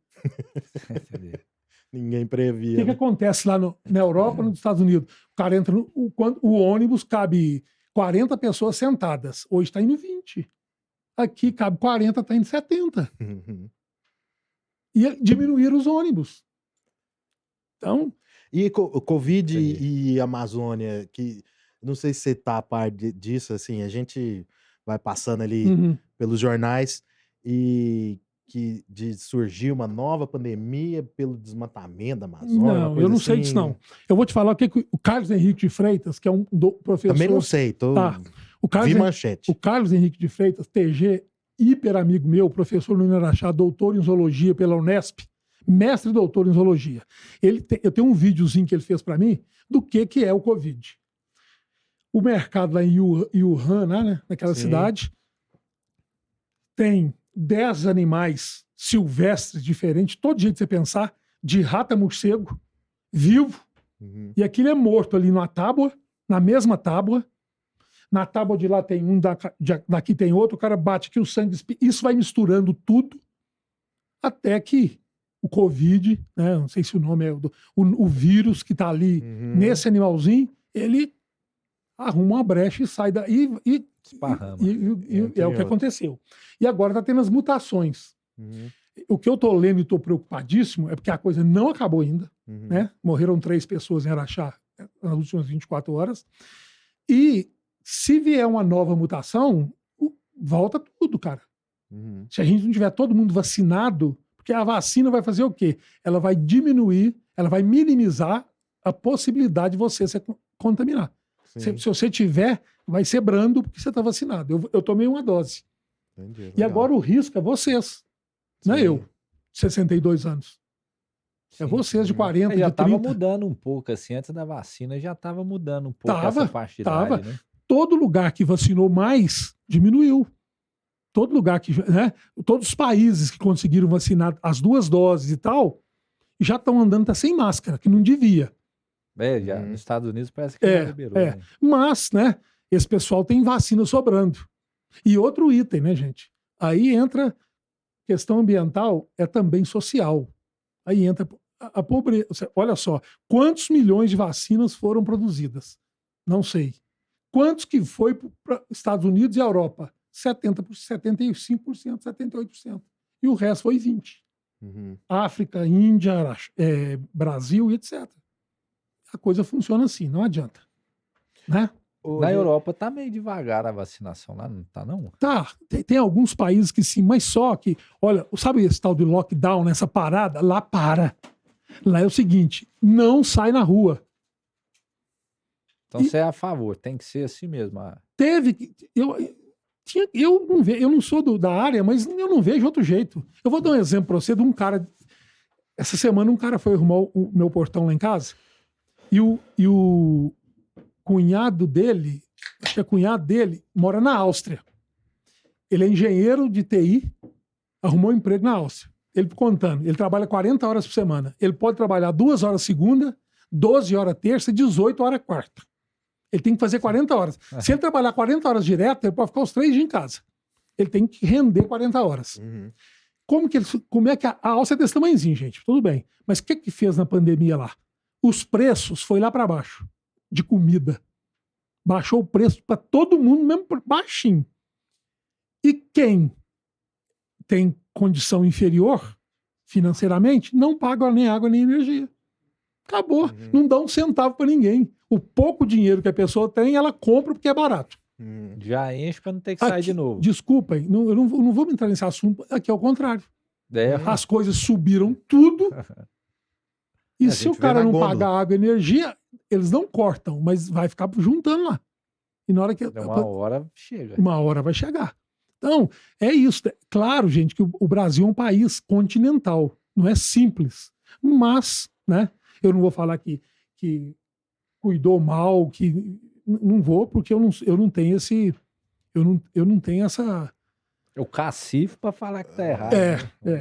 Ninguém O previa. que acontece lá na Europa, nos Estados Unidos? O cara entra o ônibus cabe 40 pessoas sentadas. Hoje está indo 20. Aqui cabe 40, está indo 70. E diminuíram os ônibus. Então, E Covid e Amazônia, que não sei se você tá a par disso, assim, a gente vai passando ali pelos jornais e que surgir uma nova pandemia pelo desmatamento da Amazônia. não, eu não sei disso não. Eu vou te falar o que o Carlos Henrique de Freitas, que é um professor... Também não sei, vi manchete. O Carlos Henrique de Freitas, TG, hiper amigo meu, professor no Inarachá, doutor em zoologia pela Unesp, mestre e doutor em zoologia. Eu tenho um videozinho que ele fez para mim do que é o Covid. O mercado lá em Wuhan, né, naquela cidade, tem 10 animais silvestres diferentes, todo jeito de você pensar, de rato a morcego, vivo, e aquilo é morto ali numa tábua, na mesma tábua. Na tábua de lá tem um, daqui tem outro, o cara bate aqui o sangue, isso vai misturando tudo, até que o Covid, né, não sei se o nome é o vírus que está ali nesse animalzinho, ele arruma uma brecha e sai daí Esparrama. é o que aconteceu. E agora está tendo as mutações. O que eu estou lendo e estou preocupadíssimo é porque a coisa não acabou ainda. Né? Morreram 3 pessoas em Araxá nas últimas 24 horas. E se vier uma nova mutação, volta tudo, cara. Se a gente não tiver todo mundo vacinado, porque a vacina vai fazer o quê? Ela vai diminuir, ela vai minimizar a possibilidade de você se contaminar. Se você tiver, vai ser brando porque você está vacinado. Eu tomei uma dose. Entendi, e agora o risco é vocês. Não é eu, 62 anos. É vocês de 40, já de 30. estava mudando um pouco, assim, antes da vacina já estava mudando um pouco essa faixa de idade, né? Todo lugar que vacinou mais, diminuiu. Todo lugar que... Né? Todos os países que conseguiram vacinar as 2 doses e tal, já estão andando sem máscara, que não devia. Já nos Estados Unidos parece que já liberou. Né? Mas, né, esse pessoal tem vacina sobrando. E outro item, né, gente? Aí entra questão ambiental, é também social. Aí entra a pobreza. Olha só, quantos milhões de vacinas foram produzidas? Não sei. Quantos que foi para Estados Unidos e Europa? 75%, 78%. E o resto foi 20%. Uhum. África, Índia, Brasil e etc. A coisa funciona assim, não adianta. Né? Na Europa tá meio devagar a vacinação lá, não tá não? Tá, tem alguns países que sim, mas só que, olha, sabe esse tal de lockdown, nessa parada? Lá para. Lá é o seguinte, não sai na rua. Então você é a favor, tem que ser assim mesmo. Eu não sou da área, mas eu não vejo outro jeito. Eu vou dar um exemplo para você de um cara. Essa semana um cara foi arrumar o meu portão lá em casa e o cunhado dele, acho que é cunhado dele, mora na Áustria. Ele é engenheiro de TI, arrumou um emprego na Áustria. Ele contando, ele trabalha 40 horas por semana. Ele pode trabalhar 2 horas segunda, 12 horas terça e 18 horas quarta. Ele tem que fazer 40 horas. Se ele trabalhar 40 horas direto, ele pode ficar os 3 dias em casa. Ele tem que render 40 horas. Uhum. Como é que a Áustria é desse tamanhozinho, gente? Tudo bem. Mas o que fez na pandemia lá? Os preços foi lá para baixo de comida. Baixou o preço para todo mundo, mesmo baixinho. E quem tem condição inferior financeiramente não paga nem água nem energia. Acabou. Uhum. Não dá um centavo para ninguém. O pouco dinheiro que a pessoa tem, ela compra porque é barato. Já enche para não ter que sair de novo. Desculpem, eu não vou entrar nesse assunto. Aqui é o contrário. É, As coisas subiram tudo. E se o cara não pagar água e energia, eles não cortam, mas vai ficar juntando lá. E na hora que. Uma hora chega. Uma hora vai chegar. Então, é isso. Claro, gente, que o Brasil é um país continental. Não é simples. Mas, né? Eu não vou falar que cuidou mal, que. Não vou, porque eu não tenho esse. Eu não tenho essa. O cacife para falar que tá errado.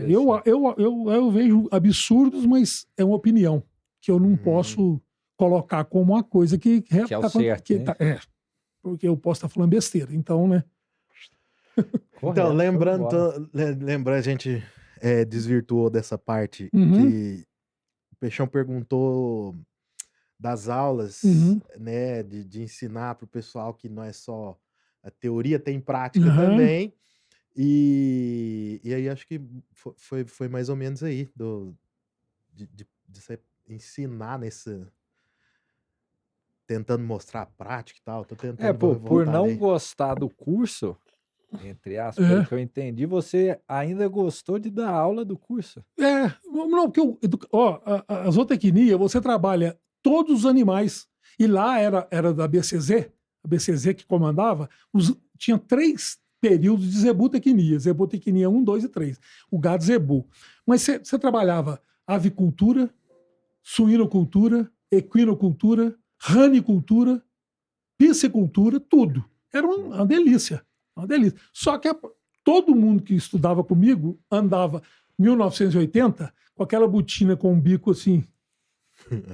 Eu vejo absurdos, mas é uma opinião que eu não posso colocar como uma coisa que é o certo, né? Porque eu posso estar falando besteira. Então, né? Correto, então, lembrando, a gente desvirtuou dessa parte Uhum. que o Peixão perguntou das aulas, né, de ensinar para o pessoal que não é só a teoria, tem prática também. E aí acho que foi mais ou menos aí de você ensinar tentando mostrar a prática e tal. Tô tentando por não gostar do curso, entre aspas, pelo que eu entendi, você ainda gostou de dar aula do curso. Não, porque a zootecnia, você trabalha todos os animais. E lá era da BCZ, a BCZ que comandava, tinha 3 períodos de zebutecnia. Zebutecnia 1, 2 e 3. O gado zebu. Mas você trabalhava avicultura, suinocultura, equinocultura, ranicultura, piscicultura, tudo. Era uma delícia. Uma delícia. Só que todo mundo que estudava comigo andava 1980 com aquela botina com um bico assim,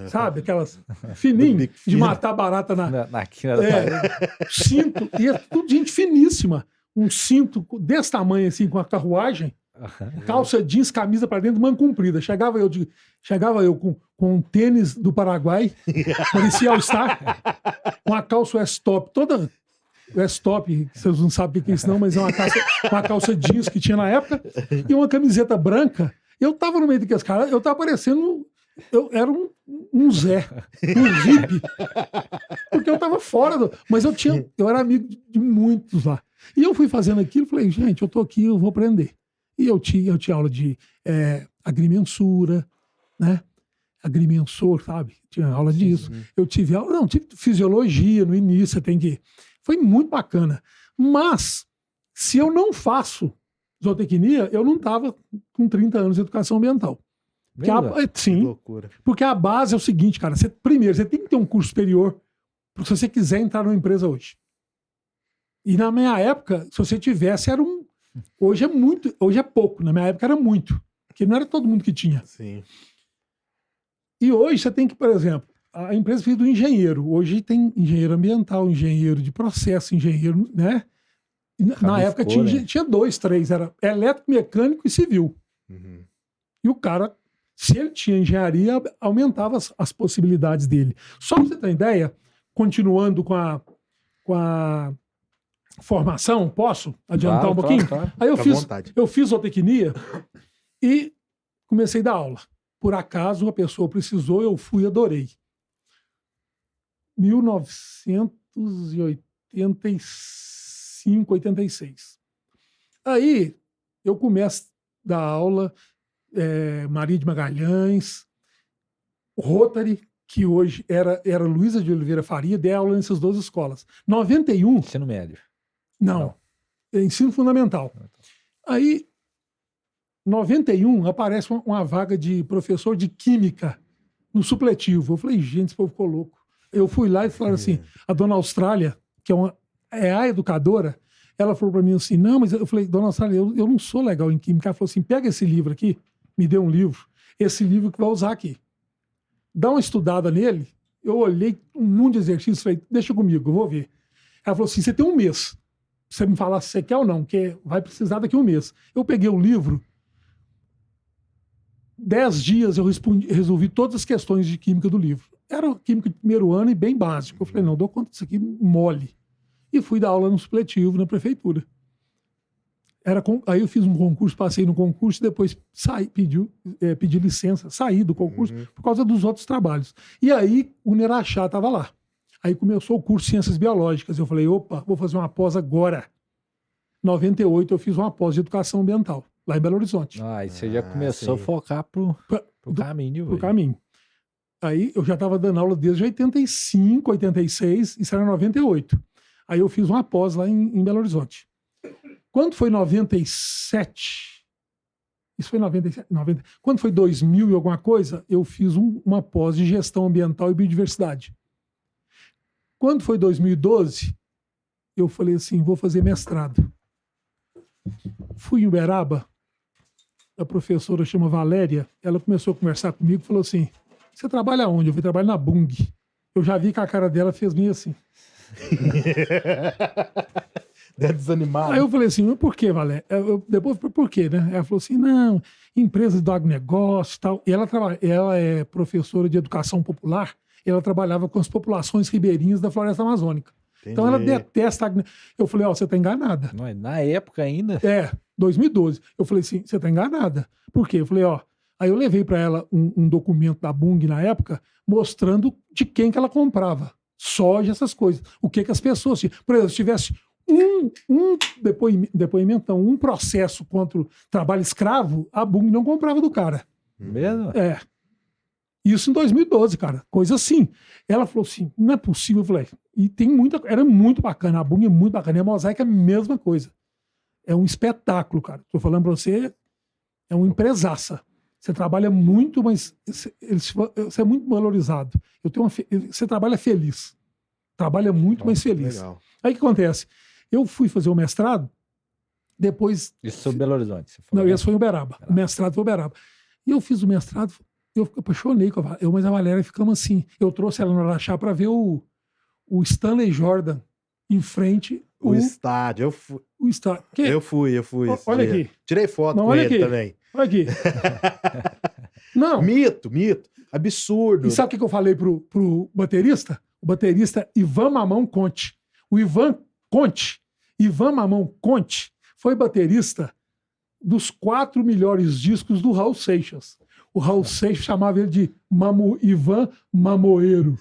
sabe? Aquelas fininhas de matar barata na quina da parede. Cinto. E é tudo gente finíssima. Um cinto desse tamanho assim, com a carruagem, calça jeans, camisa para dentro, manga comprida. Chegava eu com um tênis do Paraguai, parecia All-Star, com a calça West-Top, toda West-Top, vocês não sabem o que é isso não, mas é uma calça jeans que tinha na época, e uma camiseta branca. Eu tava no meio daqueles caras, eu tava parecendo... Eu era um Zé, um hippie, porque eu tava fora mas eu era amigo de muitos lá. E eu fui fazendo aquilo, falei, gente, eu tô aqui, eu vou aprender. E eu tinha aula de agrimensura, né? Agrimensor, sabe? Tinha aula disso. Eu tive fisiologia no início, foi muito bacana. Mas, se eu não faço zootecnia, eu não tava com 30 anos de educação ambiental. Sim, porque a base é o seguinte, cara. Primeiro, você tem que ter um curso superior se você quiser entrar numa empresa hoje. E na minha época, se você tivesse, hoje é pouco. Na minha época era muito. Porque não era todo mundo que tinha. Sim. E hoje você tem que, por exemplo, a empresa fez do engenheiro. Hoje tem engenheiro ambiental, engenheiro de processo, engenheiro, né? Na época tinha 2, 3. Era elétrico, mecânico e civil. Uhum. E o cara... Se ele tinha engenharia, aumentava as possibilidades dele. Só para você ter ideia, continuando com a formação. Posso adiantar Claro, um pouquinho? claro. Aí Fica à vontade. eu fiz zootecnia e comecei a dar aula. Por acaso, a pessoa precisou, eu fui e adorei. 1985, 86. Aí, eu começo a dar aula, Maria de Magalhães, Rotary, que hoje era Luísa de Oliveira Faria, dei aula nessas duas escolas. 91, Ensino médio. não, ensino fundamental. Aí, 91, aparece uma vaga de professor de química no supletivo. Eu falei, gente, esse povo ficou louco. Eu fui lá e falaram assim, a dona Austrália, que é a educadora, ela falou para mim assim, não, mas eu falei, dona Austrália, eu não sou legal em química. Ela falou assim, pega esse livro aqui, me deu um livro, esse livro que vai usar aqui. Dá uma estudada nele, eu olhei um monte de exercícios, falei, deixa comigo, eu vou ver. Ela falou assim, você tem um mês, você me falar se você quer ou não, que vai precisar daqui a um mês. Eu peguei o livro, 10 dias eu resolvi todas as questões de química do livro. Era química de primeiro ano e bem básico. Eu falei, não, dou conta disso aqui mole. E fui dar aula no supletivo, na prefeitura. Aí eu fiz um concurso, passei no concurso e depois pedi licença, saí do concurso por causa dos outros trabalhos. E aí o Nerachá estava lá. Aí começou o curso de Ciências Biológicas. Eu falei, opa, vou fazer uma pós agora. Em 98 eu fiz uma pós de Educação Ambiental, lá em Belo Horizonte. Aí você já começou sim. a focar pro caminho. Pro caminho. Aí eu já estava dando aula desde 85, 86, isso era 98. Aí eu fiz uma pós lá em Belo Horizonte. Quando foi 97, isso foi 97, 90, quando foi 2000 e alguma coisa, eu fiz uma pós de Gestão Ambiental e Biodiversidade. Quando foi 2012, eu falei assim, vou fazer mestrado. Fui em Uberaba, a professora chama Valéria, ela começou a conversar comigo e falou assim, você trabalha onde? Eu fui trabalhar na Bung. Eu já vi que a cara dela fez meio assim. Desanimado. Aí eu falei assim, mas por que, Valéria? Depois, por quê, né? Ela falou assim, não, empresa do agronegócio e tal. E ela é professora de educação popular, e ela trabalhava com as populações ribeirinhas da floresta amazônica. Entendi. Então ela detesta... Eu falei, ó, você tá enganada. Não, na época ainda. 2012. Eu falei assim, você tá enganada. Por quê? Eu falei, ó, aí eu levei para ela um documento da Bung na época, mostrando de quem que ela comprava. Soja, essas coisas. O que as pessoas tinham. Por exemplo, se tivesse um depoimento, um processo contra o trabalho escravo, a Bung não comprava do cara. Mesmo? Isso em 2012, cara. Coisa assim. Ela falou assim, não é possível. Eu falei, e tem era muito bacana. A Bung é muito bacana. E a Mosaica é a mesma coisa. É um espetáculo, cara. Tô falando pra você, é uma empresaça. Você trabalha muito, mas você é muito valorizado. Você trabalha feliz. Trabalha muito, mas feliz. Legal. Aí o que acontece? Eu fui fazer o mestrado, depois... Isso foi Belo Horizonte. Você falou, Não, né? esse foi em Uberaba. O mestrado foi em Uberaba. E eu fiz o mestrado, eu apaixonei com a Valéria. Mas a Valéria ficamos assim. Eu trouxe ela no Araxá para ver o Stanley Jordan em frente. O estádio, eu fui. O estádio. Eu fui. Olha aqui. Tirei foto Não, com olha ele aqui. também. Olha aqui. Não. Mito. Absurdo. E sabe o que eu falei pro baterista? O baterista Ivan Mamão Conte. O Ivan Mamão Conte foi baterista dos 4 melhores discos do Raul Seixas. O Raul Seixas chamava ele de Ivan Mamoeiro.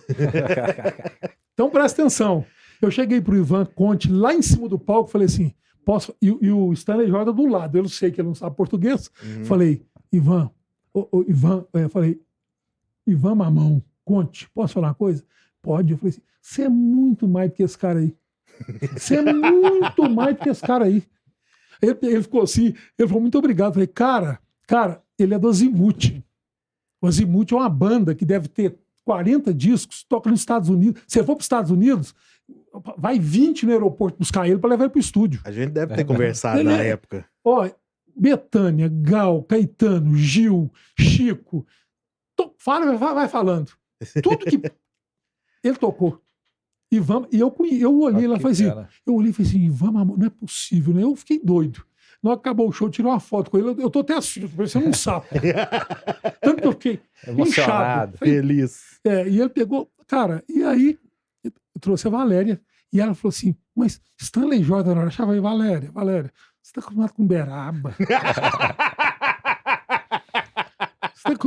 Então presta atenção. Eu cheguei pro Ivan Conte lá em cima do palco e falei assim, posso... E o Stanley Jordan do lado. Eu sei que ele não sabe português. Falei, Ivan, Ivan Mamão Conte, posso falar uma coisa? Pode. Eu falei assim, você é muito mais do que esse cara aí. Você é muito mais do que esse cara aí. Ele ficou assim, ele falou, muito obrigado. Eu falei, cara, ele é do Azimuth. O Azimuth é uma banda que deve ter 40 discos, toca nos Estados Unidos. Se você for para os Estados Unidos, vai 20 no aeroporto buscar ele para levar ele para o estúdio. A gente deve ter conversado na época. Ó, Bethânia, Gal, Caetano, Gil, Chico. Vai falando. Tudo que ele tocou. E eu olhei lá e falei assim, Ivan Mamão, não é possível, né? Eu fiquei doido. Na hora que acabou o show, tirou uma foto com ele, eu tô até assim, parecendo um sapo. Tanto que eu fiquei emocionado, inchado. Feliz. E ele pegou, cara, e aí eu trouxe a Valéria, E ela falou assim, mas Stanley Jordan, eu achava aí, Valéria, você tá acostumado com Beraba?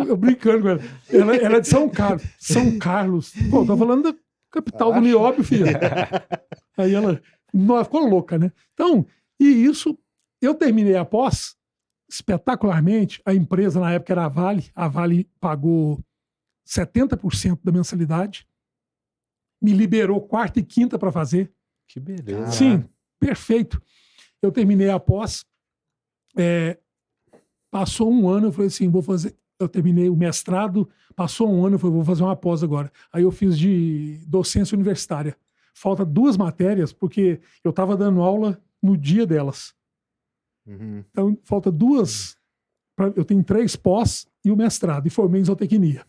Eu brincando com ela. Ela é de São Carlos. São Carlos. Pô, tô falando da capital do Nióbio, filho. Aí ela ficou louca, né? Então, e isso, eu terminei a pós, espetacularmente. A empresa, na época, era a Vale pagou 70% da mensalidade, me liberou quarta e quinta para fazer. Que beleza. Sim, perfeito. Eu terminei a pós, passou um ano, eu falei assim, eu terminei o mestrado, passou um ano, eu falei, vou fazer uma pós agora. Aí eu fiz de docência universitária. Falta 2 matérias, porque eu estava dando aula no dia delas. Uhum. Então, falta 2. Eu tenho 3 pós e o mestrado, e formei em zootecnia.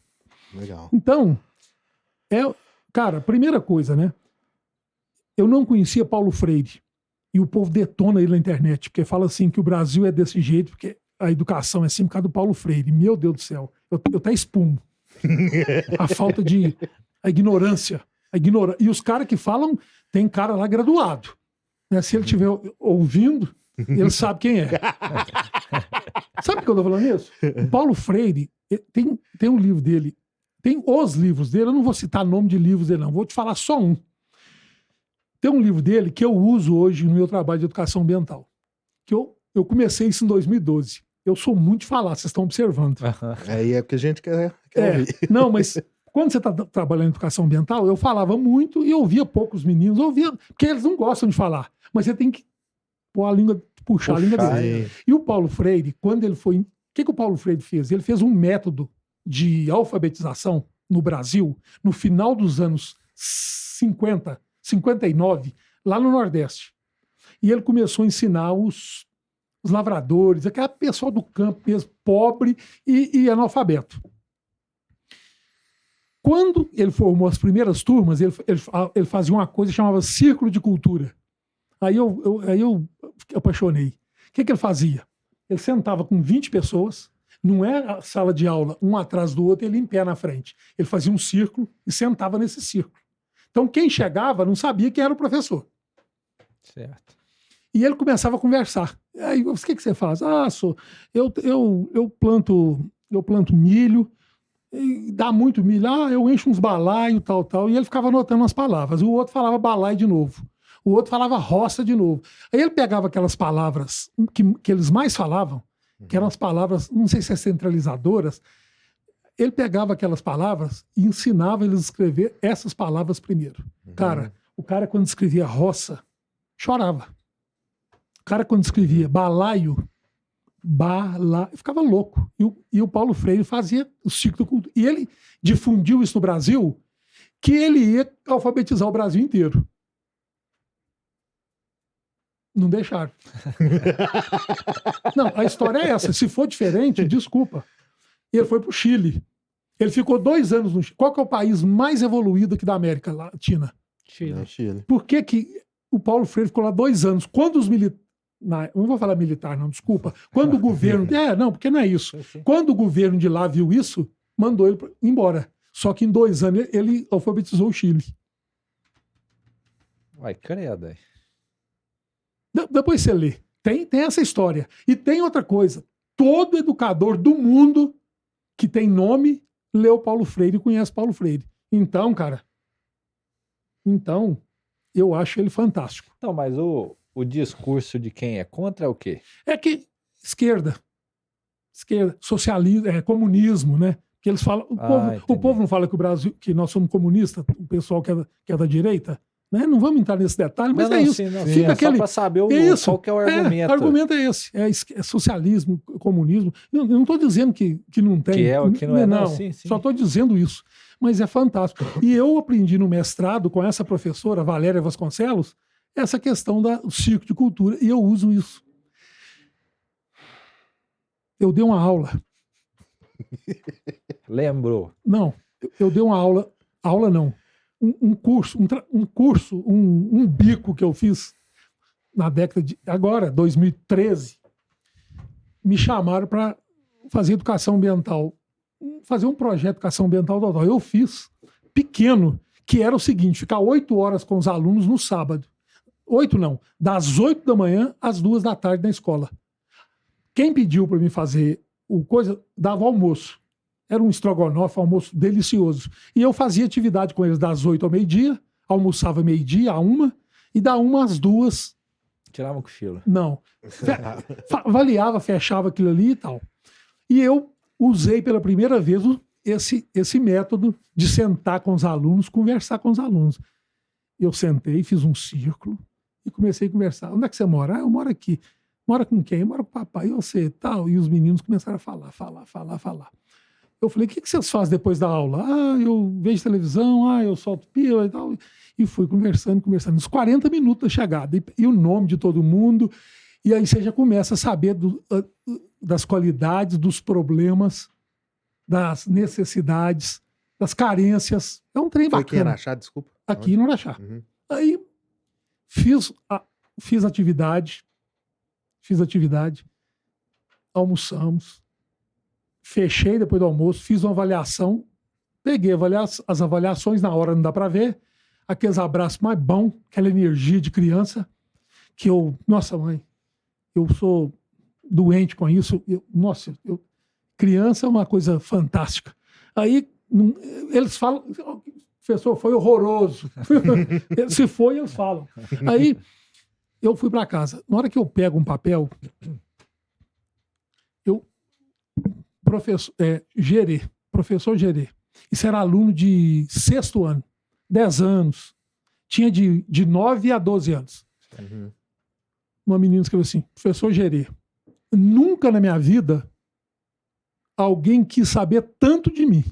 Legal. Então, cara, primeira coisa, né? Eu não conhecia Paulo Freire. E o povo detona ele na internet, porque fala assim que o Brasil é desse jeito, porque a educação é assim por causa do Paulo Freire. Meu Deus do céu, eu até espumo. A falta de... a ignorância. E os caras que falam, tem cara lá graduado. Né? Se ele estiver ouvindo, ele sabe quem é. Sabe por que eu tô falando isso? O Paulo Freire, tem um livro dele, tem os livros dele, eu não vou citar nome de livros dele não, vou te falar só um. Tem um livro dele que eu uso hoje no meu trabalho de educação ambiental. Que eu comecei isso em 2012. Eu sou muito de falar, vocês estão observando. Aí é porque a gente quer ouvir. Não, mas quando você está trabalhando em educação ambiental, eu falava muito e ouvia poucos meninos, porque eles não gostam de falar. Mas você tem que puxar a língua dele. E o Paulo Freire, quando ele foi... O que o Paulo Freire fez? Ele fez um método de alfabetização no Brasil, no final dos anos 50, 59, lá no Nordeste. E ele começou a ensinar os lavradores, aquele pessoal do campo mesmo, pobre e analfabeto. Quando ele formou as primeiras turmas, ele fazia uma coisa que chamava Círculo de Cultura. Aí eu apaixonei. O que ele fazia? Ele sentava com 20 pessoas, não era a sala de aula, um atrás do outro, ele em pé na frente. Ele fazia um círculo e sentava nesse círculo. Então, quem chegava não sabia quem era o professor. Certo. E ele começava a conversar. Aí, o que você faz? Eu planto milho, e dá muito milho. Eu encho uns balaios, tal. E ele ficava anotando as palavras. O outro falava balaio de novo. O outro falava roça de novo. Aí ele pegava aquelas palavras que eles mais falavam, que eram as palavras, não sei se é centralizadoras, ele pegava aquelas palavras e ensinava eles a escrever essas palavras primeiro. Cara, o cara quando escrevia roça, chorava. O cara quando escrevia balaio, ficava louco. E o Paulo Freire fazia o ciclo cultural. E ele difundiu isso no Brasil, que ele ia alfabetizar o Brasil inteiro. Não deixaram. Não, a história é essa. Se for diferente, desculpa. Ele foi para o Chile. Ele ficou 2 anos no Chile. Qual que é o país mais evoluído aqui da América Latina? Chile. Por que o Paulo Freire ficou lá 2 anos? Quando os militares... Não vou falar militar, não, desculpa. Quando o governo... não, porque não é isso. Quando o governo de lá viu isso, mandou ele embora. Só que em 2 anos ele alfabetizou o Chile. Vai, credo aí. Depois você lê. Tem essa história. E tem outra coisa. Todo educador do mundo que tem nome leu Paulo Freire e conhece Paulo Freire. Então, cara... eu acho ele fantástico. Então, mas o discurso de quem é contra é o quê? É que esquerda, socialismo, comunismo, né? Que eles falam, o povo não fala que o Brasil, que nós somos comunistas, o pessoal que é da direita, né? Não vamos entrar nesse detalhe, mas é isso. Sim, fica aquele, só para saber qual que é o argumento. O argumento é esse, é socialismo, comunismo. Eu não estou dizendo que não tem. Que não é, não. Sim. Só estou dizendo isso. Mas é fantástico. E eu aprendi no mestrado com essa professora, Valéria Vasconcelos, essa questão do círculo de cultura, e eu uso isso. Eu dei uma aula. Lembrou? Não, eu dei uma aula não, um curso, um bico que eu fiz na década de, agora, 2013, me chamaram para fazer educação ambiental, fazer um projeto de educação ambiental total. Eu fiz pequeno, que era o seguinte, ficar 8 horas com os alunos no sábado. 8 não, das 8 da manhã às 2 da tarde na escola. Quem pediu para mim fazer o coisa, dava almoço. Era um estrogonofe, almoço delicioso. E eu fazia atividade com eles das 8 ao meio-dia, almoçava meio-dia, a 1, e da 1 às 2. Tirava um cochilo. Não. Avaliava, fechava aquilo ali e tal. E eu usei pela primeira vez esse método de sentar com os alunos, conversar com os alunos. Eu sentei, fiz um círculo e comecei a conversar. Onde é que você mora? Ah, eu moro aqui. Mora com quem? Eu moro com o papai. E você, tal. E os meninos começaram a falar. Eu falei, o que vocês fazem depois da aula? Ah, eu vejo televisão, eu solto pila e tal. E fui conversando. Uns 40 minutos da chegada. E o nome de todo mundo. E aí você já começa a saber das qualidades, dos problemas, das necessidades, das carências. É um trem Foi aqui em bacana. Araxá, desculpa. Aqui no Araxá. Uhum. Aí fiz atividade, almoçamos, fechei depois do almoço, fiz uma avaliação, peguei as avaliações, na hora não dá para ver, aqueles abraços mais bons, aquela energia de criança, que nossa mãe, eu sou doente com isso, criança é uma coisa fantástica. Aí eles falam, professor, foi horroroso. Se foi, eles falam. Aí eu fui para casa. Na hora que eu pego um papel, professor Gerê, isso era aluno de 6º ano, 10 anos, tinha de 9 a 12 anos. Uhum. Uma menina escreveu assim, professor Gerê, nunca na minha vida alguém quis saber tanto de mim.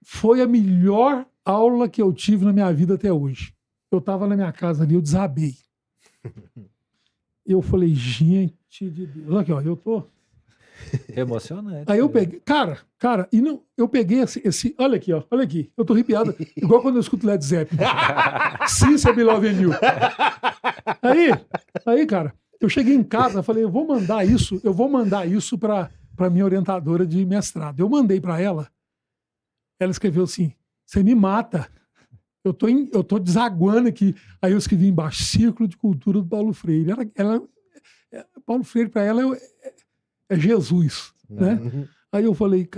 Foi a melhor aula que eu tive na minha vida até hoje. Eu estava na minha casa ali, eu desabei. Eu falei, gente de Deus. Aqui, ó, eu tô... Emocionante. Aí eu peguei... Cara, e não, eu peguei esse... Olha aqui, eu tô arrepiado. Igual quando eu escuto Led Zeppelin. Sister Beloved in You. Aí, cara, eu cheguei em casa, falei, eu vou mandar isso para minha orientadora de mestrado. Eu mandei para ela. Ela escreveu assim, você me mata. Eu tô desaguando aqui. Aí eu escrevi embaixo, Círculo de Cultura do Paulo Freire. Paulo Freire, para ela, é Jesus. Né? Uhum. Aí eu falei,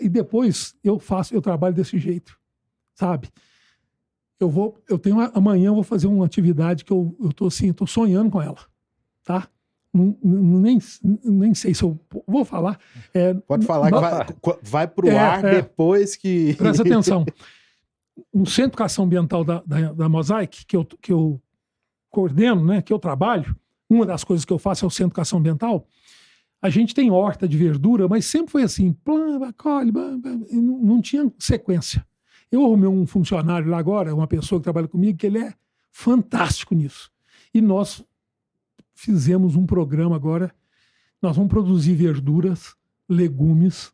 e depois eu trabalho desse jeito, sabe? Amanhã eu vou fazer uma atividade que eu tô assim, tô sonhando com ela, tá? Nem sei se eu vou falar. Pode falar que vai pro ar depois que... Presta atenção. No Centro de Educação Ambiental da Mosaic, que eu coordeno, né, que eu trabalho, uma das coisas que eu faço é o Centro de Educação Ambiental. A gente tem horta de verdura, mas sempre foi assim, planta, colhe, não tinha sequência. Eu arrumei um funcionário lá agora, uma pessoa que trabalha comigo, que ele é fantástico nisso. E nós fizemos um programa agora, nós vamos produzir verduras, legumes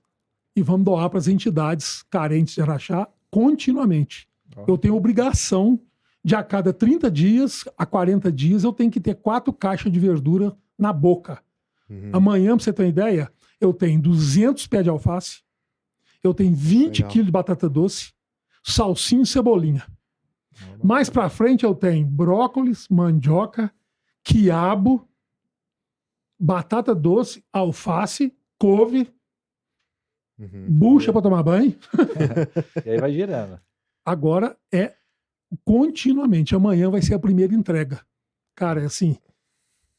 e vamos doar para as entidades carentes de Araxá continuamente. Eu tenho obrigação de a cada 30 dias, a 40 dias, eu tenho que ter 4 caixas de verdura na boca. Uhum. Amanhã, para você ter uma ideia, eu tenho 200 pés de alface, eu tenho 20 quilos de batata doce, salsinha e cebolinha. Mais para frente eu tenho brócolis, mandioca, quiabo, batata doce, alface, couve, bucha para tomar banho. E aí vai girando. Agora é continuamente. Amanhã vai ser a primeira entrega. Cara, é assim...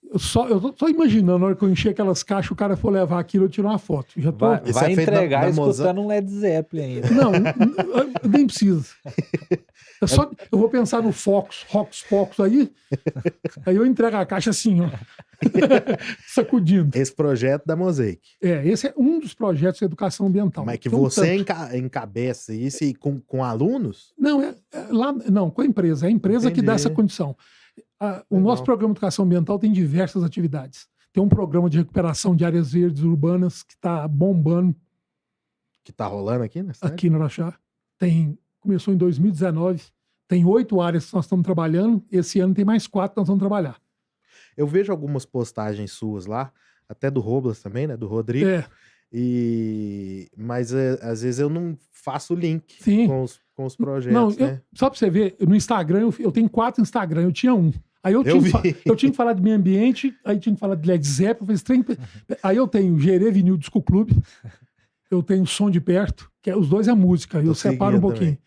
Eu tô só imaginando, na hora que eu encher aquelas caixas, o cara for levar aquilo e tirar uma foto. Já tô... Vai entregar escutando um Led Zeppelin ainda. Não, nem precisa. Eu vou pensar no Focus aí eu entrego a caixa assim, ó. Sacudindo. Esse projeto da Mosaic. Esse é um dos projetos de educação ambiental. Mas que você encabeça isso e com alunos? Não, não, com a empresa. É a empresa que dá essa condição. O nosso programa de educação ambiental tem diversas atividades. Tem um programa de recuperação de áreas verdes urbanas que está bombando. Que está rolando aqui na cidade? Aqui no Araxá. Começou em 2019. Tem 8 áreas que nós estamos trabalhando. Esse ano tem mais 4 que nós vamos trabalhar. Eu vejo algumas postagens suas lá, até do Robles também, né? Do Rodrigo. Mas às vezes eu não faço link Sim. com os projetos, Não, né? só pra você ver, no Instagram, eu tenho 4 Instagram, eu tinha um. Aí eu vi. tinha que falar de meio ambiente, aí tinha que falar de Led Zeppelin, aí eu tenho Gerê Vinil Disco Clube, eu tenho Som de Perto, que os dois é música, eu separo um pouquinho.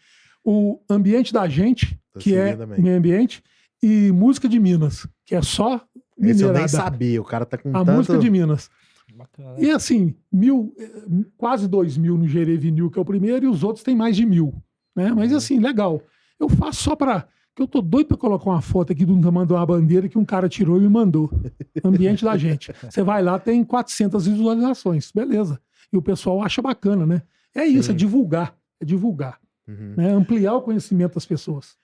O Ambiente da Gente, que é meio ambiente, e Música de Minas, que é só minerada. Esse eu nem sabia, o cara tá com tanto... Música de Minas. Bacana. E assim, quase 2.000 no Gerê Vinil, que é o primeiro, e os outros têm mais de 1.000. Né? Mas assim, legal. Eu faço só pra... que eu tô doido pra colocar uma foto aqui de um tamanho de uma bandeira que um cara tirou e me mandou. Ambiente da Gente. Você vai lá, tem 400 visualizações. Beleza. E o pessoal acha bacana, né? É isso, Sim. é divulgar. É divulgar. Né? Ampliar o conhecimento das pessoas.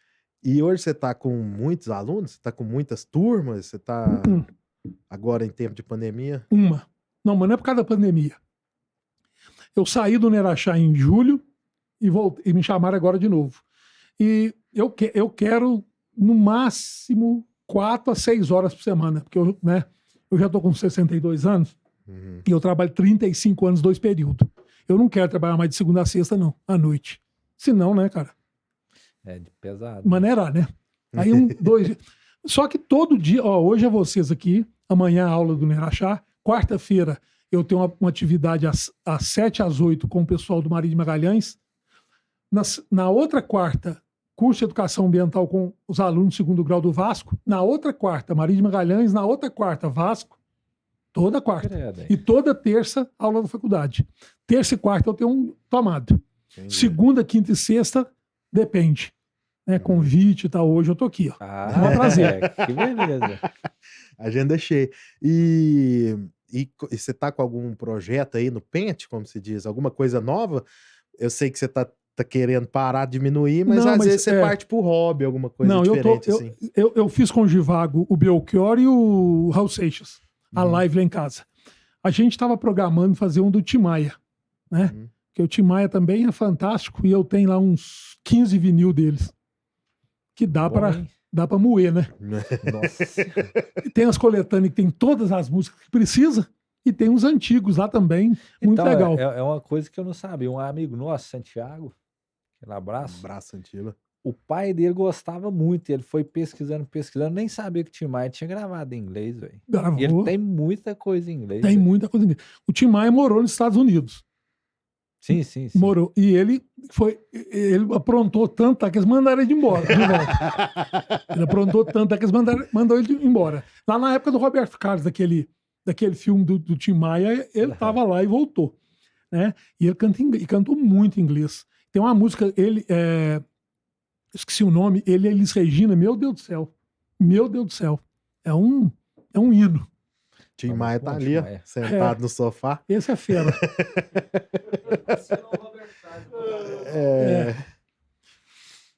E hoje você tá com muitos alunos? Você tá com muitas turmas? Você tá agora em tempo de pandemia? Não, mas não é por causa da pandemia. Eu saí do Neraxá em julho e me chamaram agora de novo. E eu quero, no máximo, 4 a 6 horas por semana, porque eu já estou com 62 anos e eu trabalho 35 anos, 2 períodos. Eu não quero trabalhar mais de segunda a sexta, não, à noite. Senão, né, cara? É de pesado. Maneirar, né? Aí 2... Só que todo dia, hoje é vocês aqui, amanhã a aula do Neraxá, quarta-feira eu tenho uma atividade às 7 às 8 com o pessoal do Marinho de Magalhães. Na outra quarta, curso de educação ambiental com os alunos do 2º grau do Vasco. Na outra quarta, Marinho de Magalhães. Na outra quarta, Vasco. Toda quarta. E toda terça, aula da faculdade. Terça e quarta eu tenho um tomado. Entendi. Segunda, quinta e sexta, depende. Né? Convite e tal. Hoje eu tô aqui. Ó. É um prazer. Que beleza. Agenda cheia. E você tá com algum projeto aí no Pente, como se diz? Alguma coisa nova? Eu sei que você tá querendo parar, diminuir, mas às vezes você parte pro hobby, alguma coisa diferente. Assim. Eu fiz com o Givago o Belchior e o Raul Seixas, a live lá em casa. A gente estava programando fazer um do Tim Maia, né? Porque o Tim Maia também é fantástico e eu tenho lá uns 15 vinil deles. Que dá para moer, né? Nossa. E tem as coletâneas que tem todas as músicas que precisa. E tem uns antigos lá também, muito legal. É uma coisa que eu não sabia. Um amigo nosso, Santiago, aquele abraço. Santiago. O pai dele gostava muito. Ele foi pesquisando, nem sabia que o Tim Maia tinha gravado em inglês, velho. E ele tem muita coisa em inglês. Tem muita coisa em inglês. O Tim Maia morou nos Estados Unidos. Sim. Morou. E ele aprontou tanto que eles mandaram ele embora. Ele aprontou tanto que eles mandaram ele embora. Lá na época do Roberto Carlos, daquele filme do Tim Maia, ele estava lá e voltou. Né? E ele cantou muito inglês. Tem uma música, esqueci o nome, ele é Elis Regina, meu Deus do céu. Meu Deus do céu. É um hino. Tim Maia tá ali, ó, sentado no sofá. Esse é fera.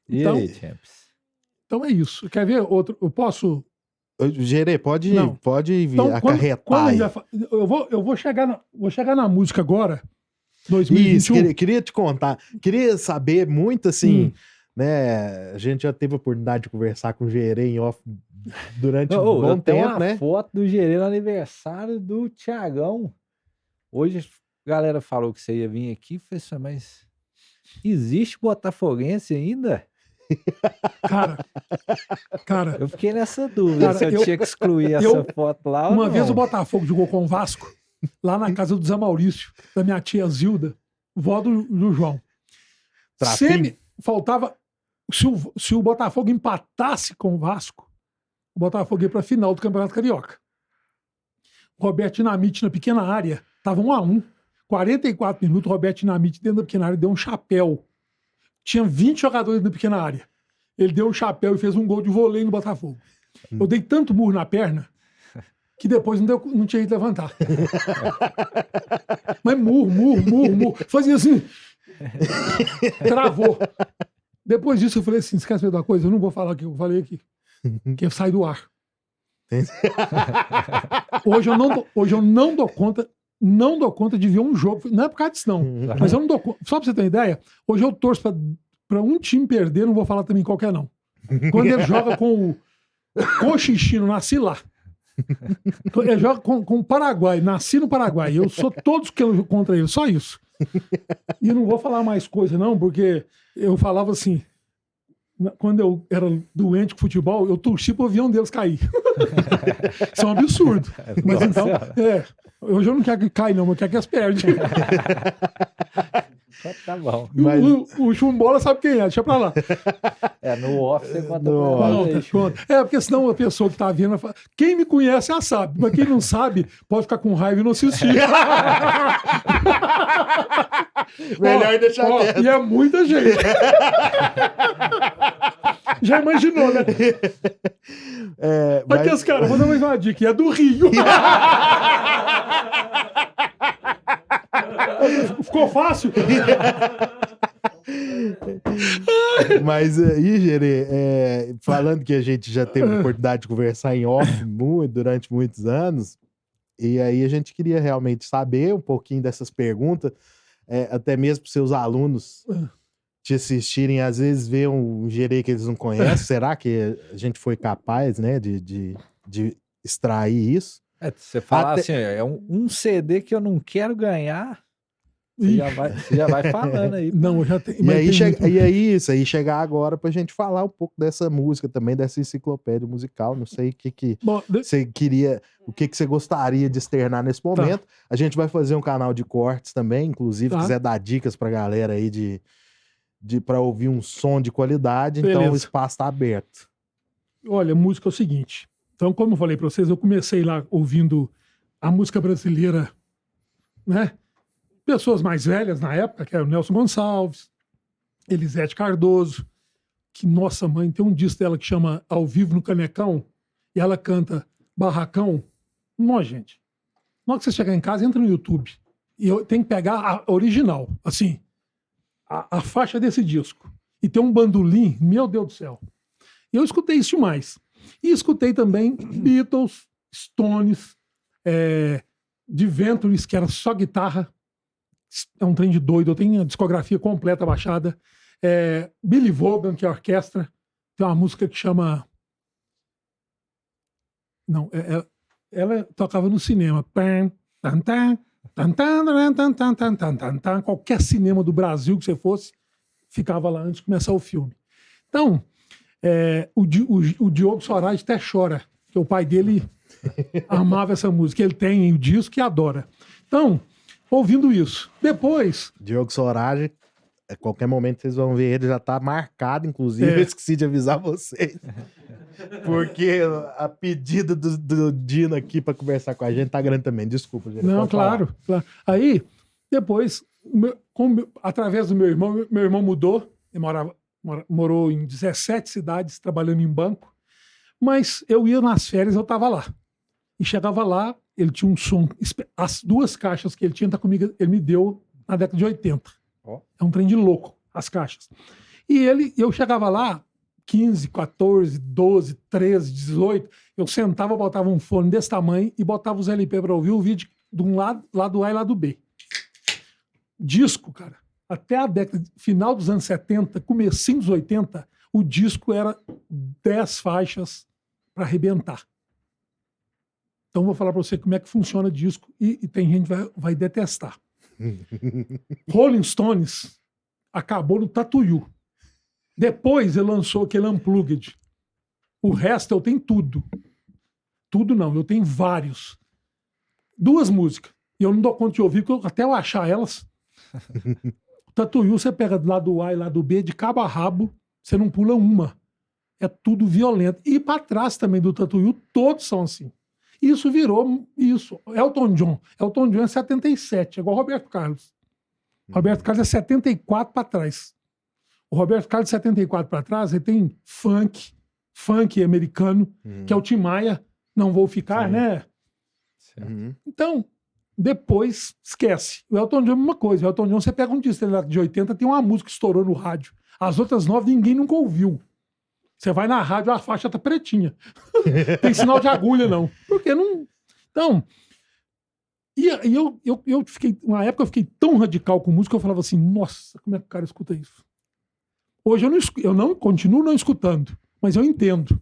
E então, aí, Champs? Então é isso. Quer ver outro? Eu posso... Gerê, pode vir então, acarretar. Eu vou chegar na música agora, 2021. Isso, queria te contar. Queria saber muito, assim, né? A gente já teve a oportunidade de conversar com o Gerê em off durante um bom tempo, né? Foto do Gerê no aniversário do Tiagão. Hoje a galera falou que você ia vir aqui. Eu falei assim, mas existe botafoguense ainda? Cara, eu fiquei nessa dúvida se eu tinha que excluir essa foto lá. Uma vez o Botafogo jogou com o Vasco, lá na casa do Zé Maurício, da minha tia Zilda, vó do João. Faltava. Se o Botafogo empatasse com o Vasco, o Botafogo ia para a final do Campeonato Carioca. O Roberto Dinamite na pequena área, estava 1-1. 44 minutos, o Roberto Dinamite dentro da pequena área deu um chapéu. Tinha 20 jogadores na pequena área. Ele deu um chapéu e fez um gol de vôlei no Botafogo. Eu dei tanto murro na perna que depois não tinha ido levantar. Mas murro. Fazia assim. Travou. Depois disso eu falei assim, esquece de uma coisa, eu não vou falar o que eu falei aqui. Que eu saio do ar. Hoje eu não dou conta de ver um jogo. Não é por causa disso, não. Mas eu não dou conta. Só pra você ter uma ideia, hoje eu torço pra um time perder, não vou falar também qualquer, não. Quando ele joga com o Xixi, não nasci lá. Eu jogo com o Paraguai, nasci no Paraguai. Eu sou todos contra ele, só isso. E eu não vou falar mais coisa, não, porque eu falava assim. Quando eu era doente com futebol, eu torci pro avião deles cair. Isso é um absurdo. Mas então, hoje eu não quero que caia, não, eu quero que eles perdem. Tá bom. Mas- O Chumbola sabe quem é, deixa pra lá. No off você conta No pra off. nós. Conta. Porque senão a pessoa que tá vendo, vai falar, quem me conhece já sabe, mas quem não sabe pode ficar com raiva e não assistir. Melhor deixar quieto. E é muita gente. Já imaginou, né? Mas- Aqui os caras, vou dar uma dica, é do Rio. Ficou fácil? Mas aí, Gerê, falando que a gente já teve a oportunidade de conversar em off durante muitos anos, e aí a gente queria realmente saber um pouquinho dessas perguntas, até mesmo para seus alunos te assistirem, às vezes ver um Gerê que eles não conhecem. Será que a gente foi capaz, né, de extrair isso? Você fala Até- assim, é um CD que eu não quero ganhar, você Ixi. já vai falando aí. Não, eu já tenho. E aí, e aí, isso aí chegar agora pra gente falar um pouco dessa música também, dessa enciclopédia musical. Não sei o que Bom, você queria, o que você gostaria de externar nesse momento. A gente vai fazer um canal de cortes também, inclusive, Tá. quiser dar dicas pra galera aí para ouvir um som de qualidade, então Beleza. o espaço tá aberto. olha, música é o seguinte. Então, como eu falei pra vocês, eu comecei lá ouvindo a música brasileira, né? Pessoas mais velhas na época, que era o Nelson Gonçalves, Elisete Cardoso, que, nossa mãe, tem um disco dela que chama Ao Vivo no Canecão, e ela canta Barracão. Não, gente. Na hora que você chegar em casa, entra no YouTube. E eu tenho que pegar a original, assim, a faixa desse disco. E tem um bandolim, meu Deus do céu. E eu escutei isso demais. E escutei também Beatles, Stones, de Ventures, que era só guitarra. É um trem de doido. Eu tenho a discografia completa baixada. Billy Vaughan, que é a orquestra. Tem uma música que chama... Não, ela tocava no cinema. Pam, tan, tan, tan, tan, tan, tan, tan, tan, tan, tan, tan. Qualquer cinema do Brasil que você fosse, ficava lá antes de começar o filme. Então, o Diogo Sorage até chora, porque o pai dele amava essa música. Ele tem o disco e adora. Então, ouvindo isso. Depois... Diogo Sorage, a qualquer momento vocês vão ver ele, já tá marcado, inclusive, eu esqueci de avisar vocês. Porque a pedida do Dino aqui pra conversar com a gente tá grande também. Desculpa, gente. Não, pode falar. claro. Aí, depois, através do meu irmão mudou, ele morou em 17 cidades, trabalhando em banco, mas eu ia nas férias, eu tava lá. E chegava lá, ele tinha um som, as duas caixas que ele tinha, tá comigo, ele me deu na década de 80. Ó. É um trem de louco, as caixas. E eu chegava lá, 15, 14, 12, 13, 18, eu sentava, botava um fone desse tamanho e botava os LP para ouvir o vídeo de um lado A e lado B. Disco, cara, até a década, final dos anos 70, comecinho dos 80, o disco era 10 faixas para arrebentar. Então vou falar para você como é que funciona disco e tem gente que vai detestar. Rolling Stones acabou no Tatuyu. Depois ele lançou aquele Unplugged. O resto eu tenho tudo. Tudo não, eu tenho vários. 2 músicas. E eu não dou conta de ouvir, porque até eu achar elas. O Tatuyu você pega do lado A e lado B, de cabo a rabo, você não pula uma. É tudo violento. E para trás também do Tatuyu, todos são assim. Isso virou isso. Elton John. Elton John é 77, é igual Roberto Carlos. Roberto Carlos é 74 para trás. O Roberto Carlos, 74 para trás, ele tem funk americano, que é o Tim Maia, Não Vou Ficar, Sim. né? Uhum. Então, depois, esquece. O Elton John é a mesma coisa. O Elton John, você pega um disco de 80, tem uma música que estourou no rádio. As outras 9, ninguém nunca ouviu. Você vai na rádio, a faixa tá pretinha. Tem sinal de agulha, não. Porque não... Então... E eu fiquei... Uma época eu fiquei tão radical com música, eu falava assim, nossa, como é que o cara escuta isso? Hoje eu continuo não escutando, mas eu entendo,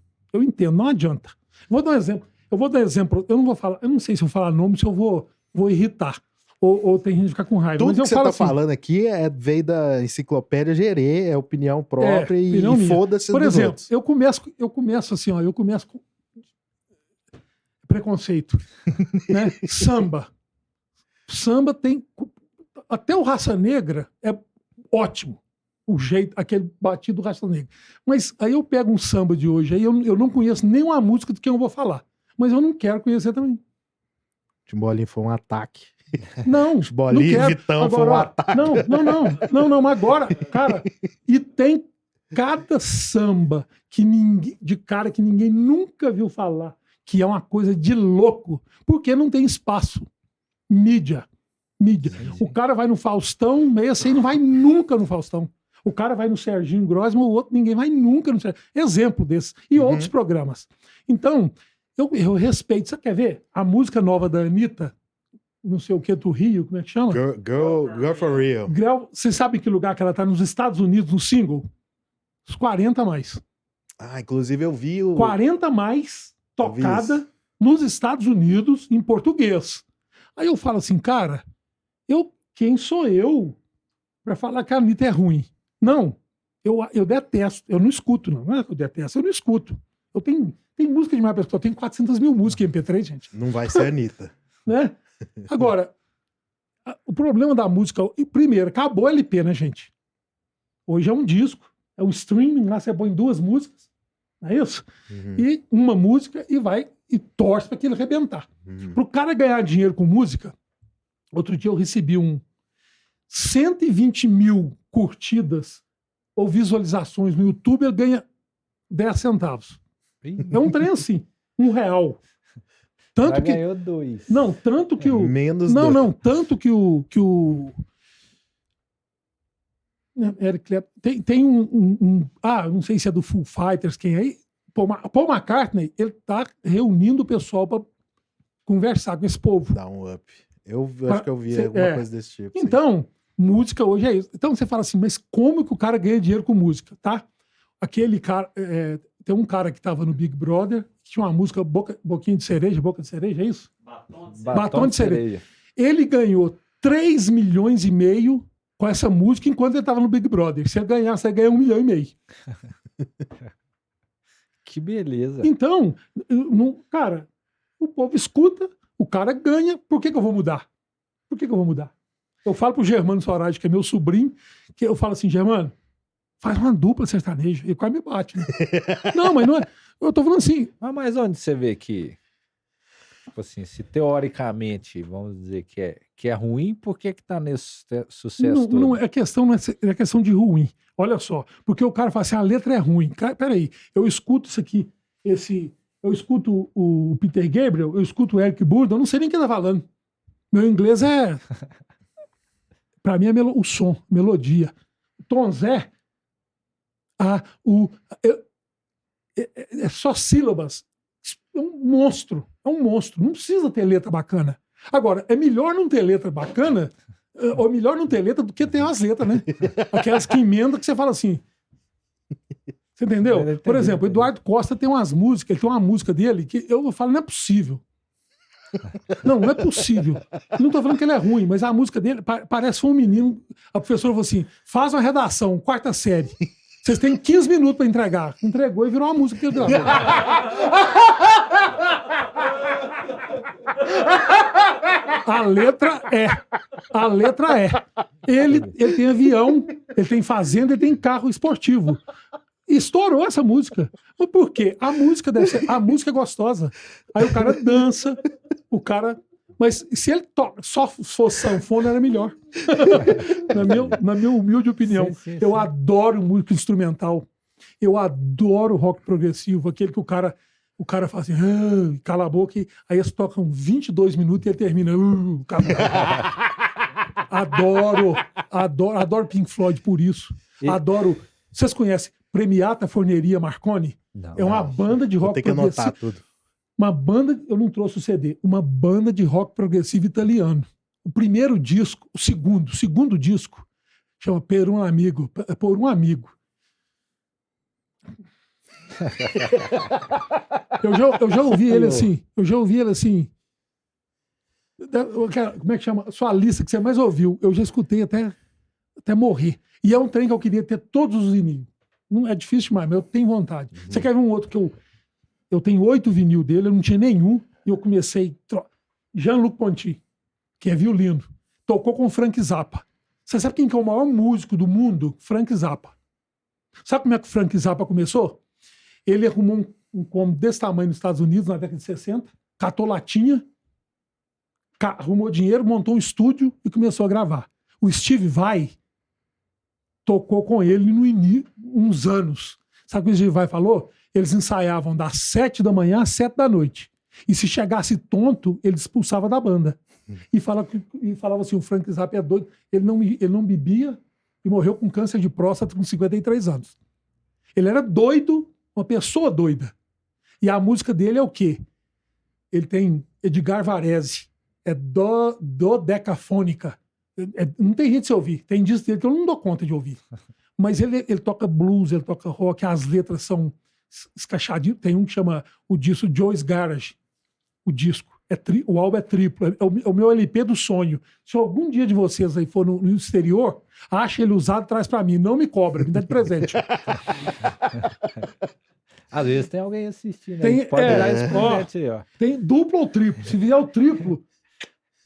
não adianta. Vou dar um exemplo. Eu vou dar exemplo. Eu não vou falar, eu não sei se eu falar nome, se eu vou irritar. Ou tem gente que ficar com raiva. Tudo Mas eu que você falo tá assim, falando aqui veio da enciclopédia Gerê, é opinião própria opinião e minha. foda-se Por dos exemplo, outros. eu começo assim, ó, eu começo com preconceito, né? Samba. Samba tem até o Raça Negra é ótimo. O jeito, aquele batido do Raça Negra. Mas aí eu pego um samba de hoje, aí eu não conheço nenhuma música do que eu vou falar. Mas eu não quero conhecer também. Timbolinho foi um ataque. Não, Bolinha não e quero. Vitão foi um Agora, ataque. não, agora, cara, e tem cada samba de cara que ninguém nunca viu falar, que é uma coisa de louco, porque não tem espaço. Mídia. O cara vai no Faustão, esse aí não vai nunca no Faustão. O cara vai no Serginho Grosman, o outro ninguém vai nunca no Serginho. Exemplo desse. E outros programas. Então, eu respeito. Você quer ver? A música nova da Anitta, não sei o que, do Rio, como é que chama? Girl for real. Você sabe em que lugar que ela tá? Nos Estados Unidos, no single? Os 40 mais. Ah, inclusive eu vi o... 40 mais tocada nos Estados Unidos em português. Aí eu falo assim, cara, quem sou eu para falar que a Anitta é ruim? Não, eu detesto, eu não escuto, não é que eu detesto, eu não escuto. Tem música de mais pessoa, eu tenho 400 mil músicas em MP3, gente. Não vai ser a Anitta. Né? Agora, o problema da música, primeiro, acabou o LP, né, gente? Hoje é um disco, é um streaming, lá você põe 2 músicas, não é isso? E uma música e vai e torce para aquilo arrebentar. Para o cara ganhar dinheiro com música, outro dia eu recebi 120 mil curtidas ou visualizações no YouTube, ele ganha 10 centavos. É um trem assim, R$1. Tanto que ganhou 2. Não, tanto que o Menos Não, 2. não, tanto que o Eric Clapton tem não sei se é do Foo Fighters, quem é? Paul McCartney, ele tá reunindo o pessoal para conversar com esse povo. Dá um up. Eu acho que eu vi alguma coisa desse tipo. Então, música hoje é isso. Então você fala assim, mas como que o cara ganha dinheiro com música, tá? Aquele cara, tem um cara que tava no Big Brother, que tinha uma música Boquinha de Cereja, Boca de Cereja, é isso? Batom de cereja. Ele ganhou 3,5 milhões com essa música enquanto ele tava no Big Brother. Se ele ganhasse, ele ganha 1,5 milhão. Que beleza. Então, cara, o povo escuta, o cara ganha, por que eu vou mudar? Eu falo pro Germano Sorage, que é meu sobrinho, que eu falo assim, Germano, faz uma dupla sertaneja. Ele quase me bate, né? Não, mas não é. Eu tô falando assim. Mas onde você vê que, tipo assim, se teoricamente, vamos dizer que é ruim, por que tá nesse sucesso todo? Não é questão de ruim. Olha só, porque o cara fala assim, a letra é ruim. Peraí, eu escuto isso aqui, eu escuto o Peter Gabriel, eu escuto o Eric Burdon, eu não sei nem o que ele tá falando. Meu inglês pra mim é o som, melodia. Tom Zé, é só sílabas. É um monstro. Não precisa ter letra bacana. Agora, é melhor não ter letra bacana, ou melhor não ter letra do que ter as letras, né? Aquelas que emendam que você fala assim. Você entendeu? Por exemplo, o Eduardo Costa tem umas músicas, ele tem uma música dele que eu falo, não é possível. Não é possível. Não tô falando que ele é ruim, mas a música dele parece um menino. A professora falou assim: faz uma redação, 4ª série. Vocês têm 15 minutos para entregar. Entregou e virou uma música que ele gravou. A letra é. Ele tem avião, ele tem fazenda, ele tem carro esportivo. Estourou essa música. Mas por quê? A música é gostosa. Aí o cara dança, mas se ele só fosse sanfona, era melhor. na minha humilde opinião. Sim. Eu adoro música instrumental. Eu adoro rock progressivo, aquele que o cara fala assim, cala a boca, e aí eles tocam 22 minutos e ele termina. Adoro Pink Floyd por isso. Adoro. Vocês conhecem Premiata Forneria Marconi? Não, é uma banda de rock progressivo. Tem que anotar tudo. Uma banda, eu não trouxe o CD, uma banda de rock progressivo italiano. O primeiro disco, o segundo disco, chama Por um Amigo. Eu já ouvi ele assim. Eu já ouvi ele assim. Como é que chama? Sua lista que você mais ouviu. Eu já escutei até morrer. E é um trem que eu queria ter todos os vinil. Não é difícil demais, mas eu tenho vontade. Você quer ver um outro que eu tenho 8 vinil dele, eu não tinha nenhum, e eu comecei. Jean-Luc Ponty, que é violino. Tocou com Frank Zappa. Você sabe quem que é o maior músico do mundo? Frank Zappa. Sabe como é que o Frank Zappa começou? Ele arrumou um cômodo desse tamanho nos Estados Unidos, na década de 60, catou latinha, arrumou dinheiro, montou um estúdio e começou a gravar. O Steve Vai tocou com ele no início, uns anos. Sabe o que o Steve Vai falou? Eles ensaiavam das 7 da manhã às 7 da noite. E se chegasse tonto, ele expulsava da banda. E falava assim, o Frank Zappa é doido. Ele não bebia e morreu com câncer de próstata com 53 anos. Ele era doido, uma pessoa doida. E a música dele é o quê? Ele tem Edgar Varese. É dodecafônica. Não tem jeito de você ouvir. Tem disco dele que eu não dou conta de ouvir. Mas ele toca blues, ele toca rock, as letras são escachadinhas. Tem um que chama o disco Joe's Garage. O disco. O álbum é triplo. É o meu LP do sonho. Se algum dia de vocês aí for no exterior, acha ele usado, traz pra mim. Não me cobra, me dá de presente. Às vezes tem alguém assistindo. Tem, pode dar esse presente aí, ó. Tem duplo ou triplo. Se vier o triplo...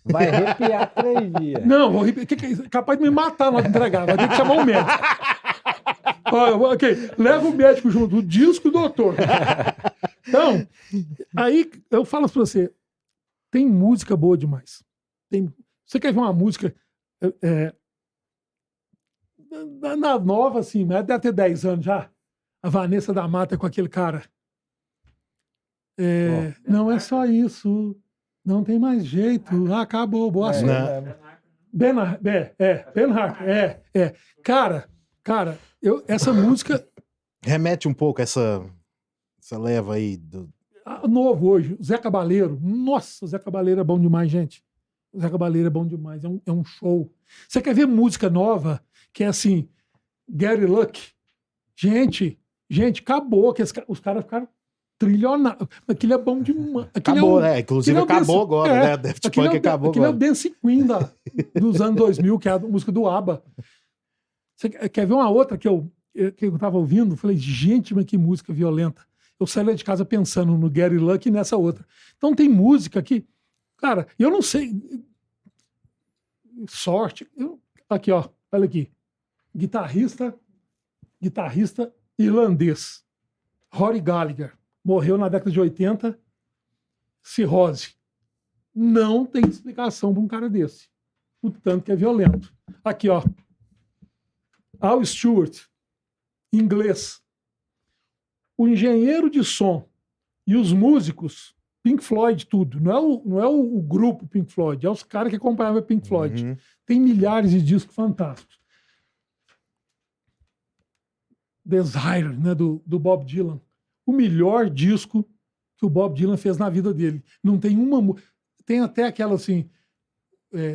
Vai arrepiar 3 dias. Não, vou capaz de me matar na hora de entregar. Vai ter que chamar um médico. Ok, leva o médico junto, o disco e o doutor. Então, aí eu falo pra você, tem música boa demais. Você quer ver uma música na nova, assim, mas deve ter 10 anos já. A Vanessa da Mata com aquele cara. Não é só isso. Não tem mais jeito. Acabou. Boa sorte. Ben Harper. Cara, essa música... Remete um pouco essa leva aí novo hoje, Zé Cabaleiro. Nossa, o Zé Cabaleiro é bom demais, gente. O Zé Cabaleiro é bom demais, é um show. Você quer ver música nova, que é assim, Gary Luck? Gente, acabou, que os caras ficaram trilionários. Aquilo é bom demais. Acabou, né? Inclusive acabou agora, né? Daft Punk acabou aquilo agora. É o Dance Queen dos anos 2000, que é a música do ABBA. Você quer ver uma outra que eu tava ouvindo? Falei, gente, mas que música violenta. Eu saí de casa pensando no Gary Luck e nessa outra. Então tem música que... Cara, eu não sei... Sorte... Aqui, ó. Olha aqui. Guitarrista irlandês. Rory Gallagher. Morreu na década de 80. Cirrose. Não tem explicação para um cara desse. O tanto que é violento. Aqui, ó. Al Stewart. Inglês. O engenheiro de som e os músicos, Pink Floyd, tudo. Não é o grupo Pink Floyd, é os caras que acompanhavam Pink Floyd. Uhum. Tem milhares de discos fantásticos. Desire, né, do Bob Dylan. O melhor disco que o Bob Dylan fez na vida dele. Não tem uma... Tem até aquela assim...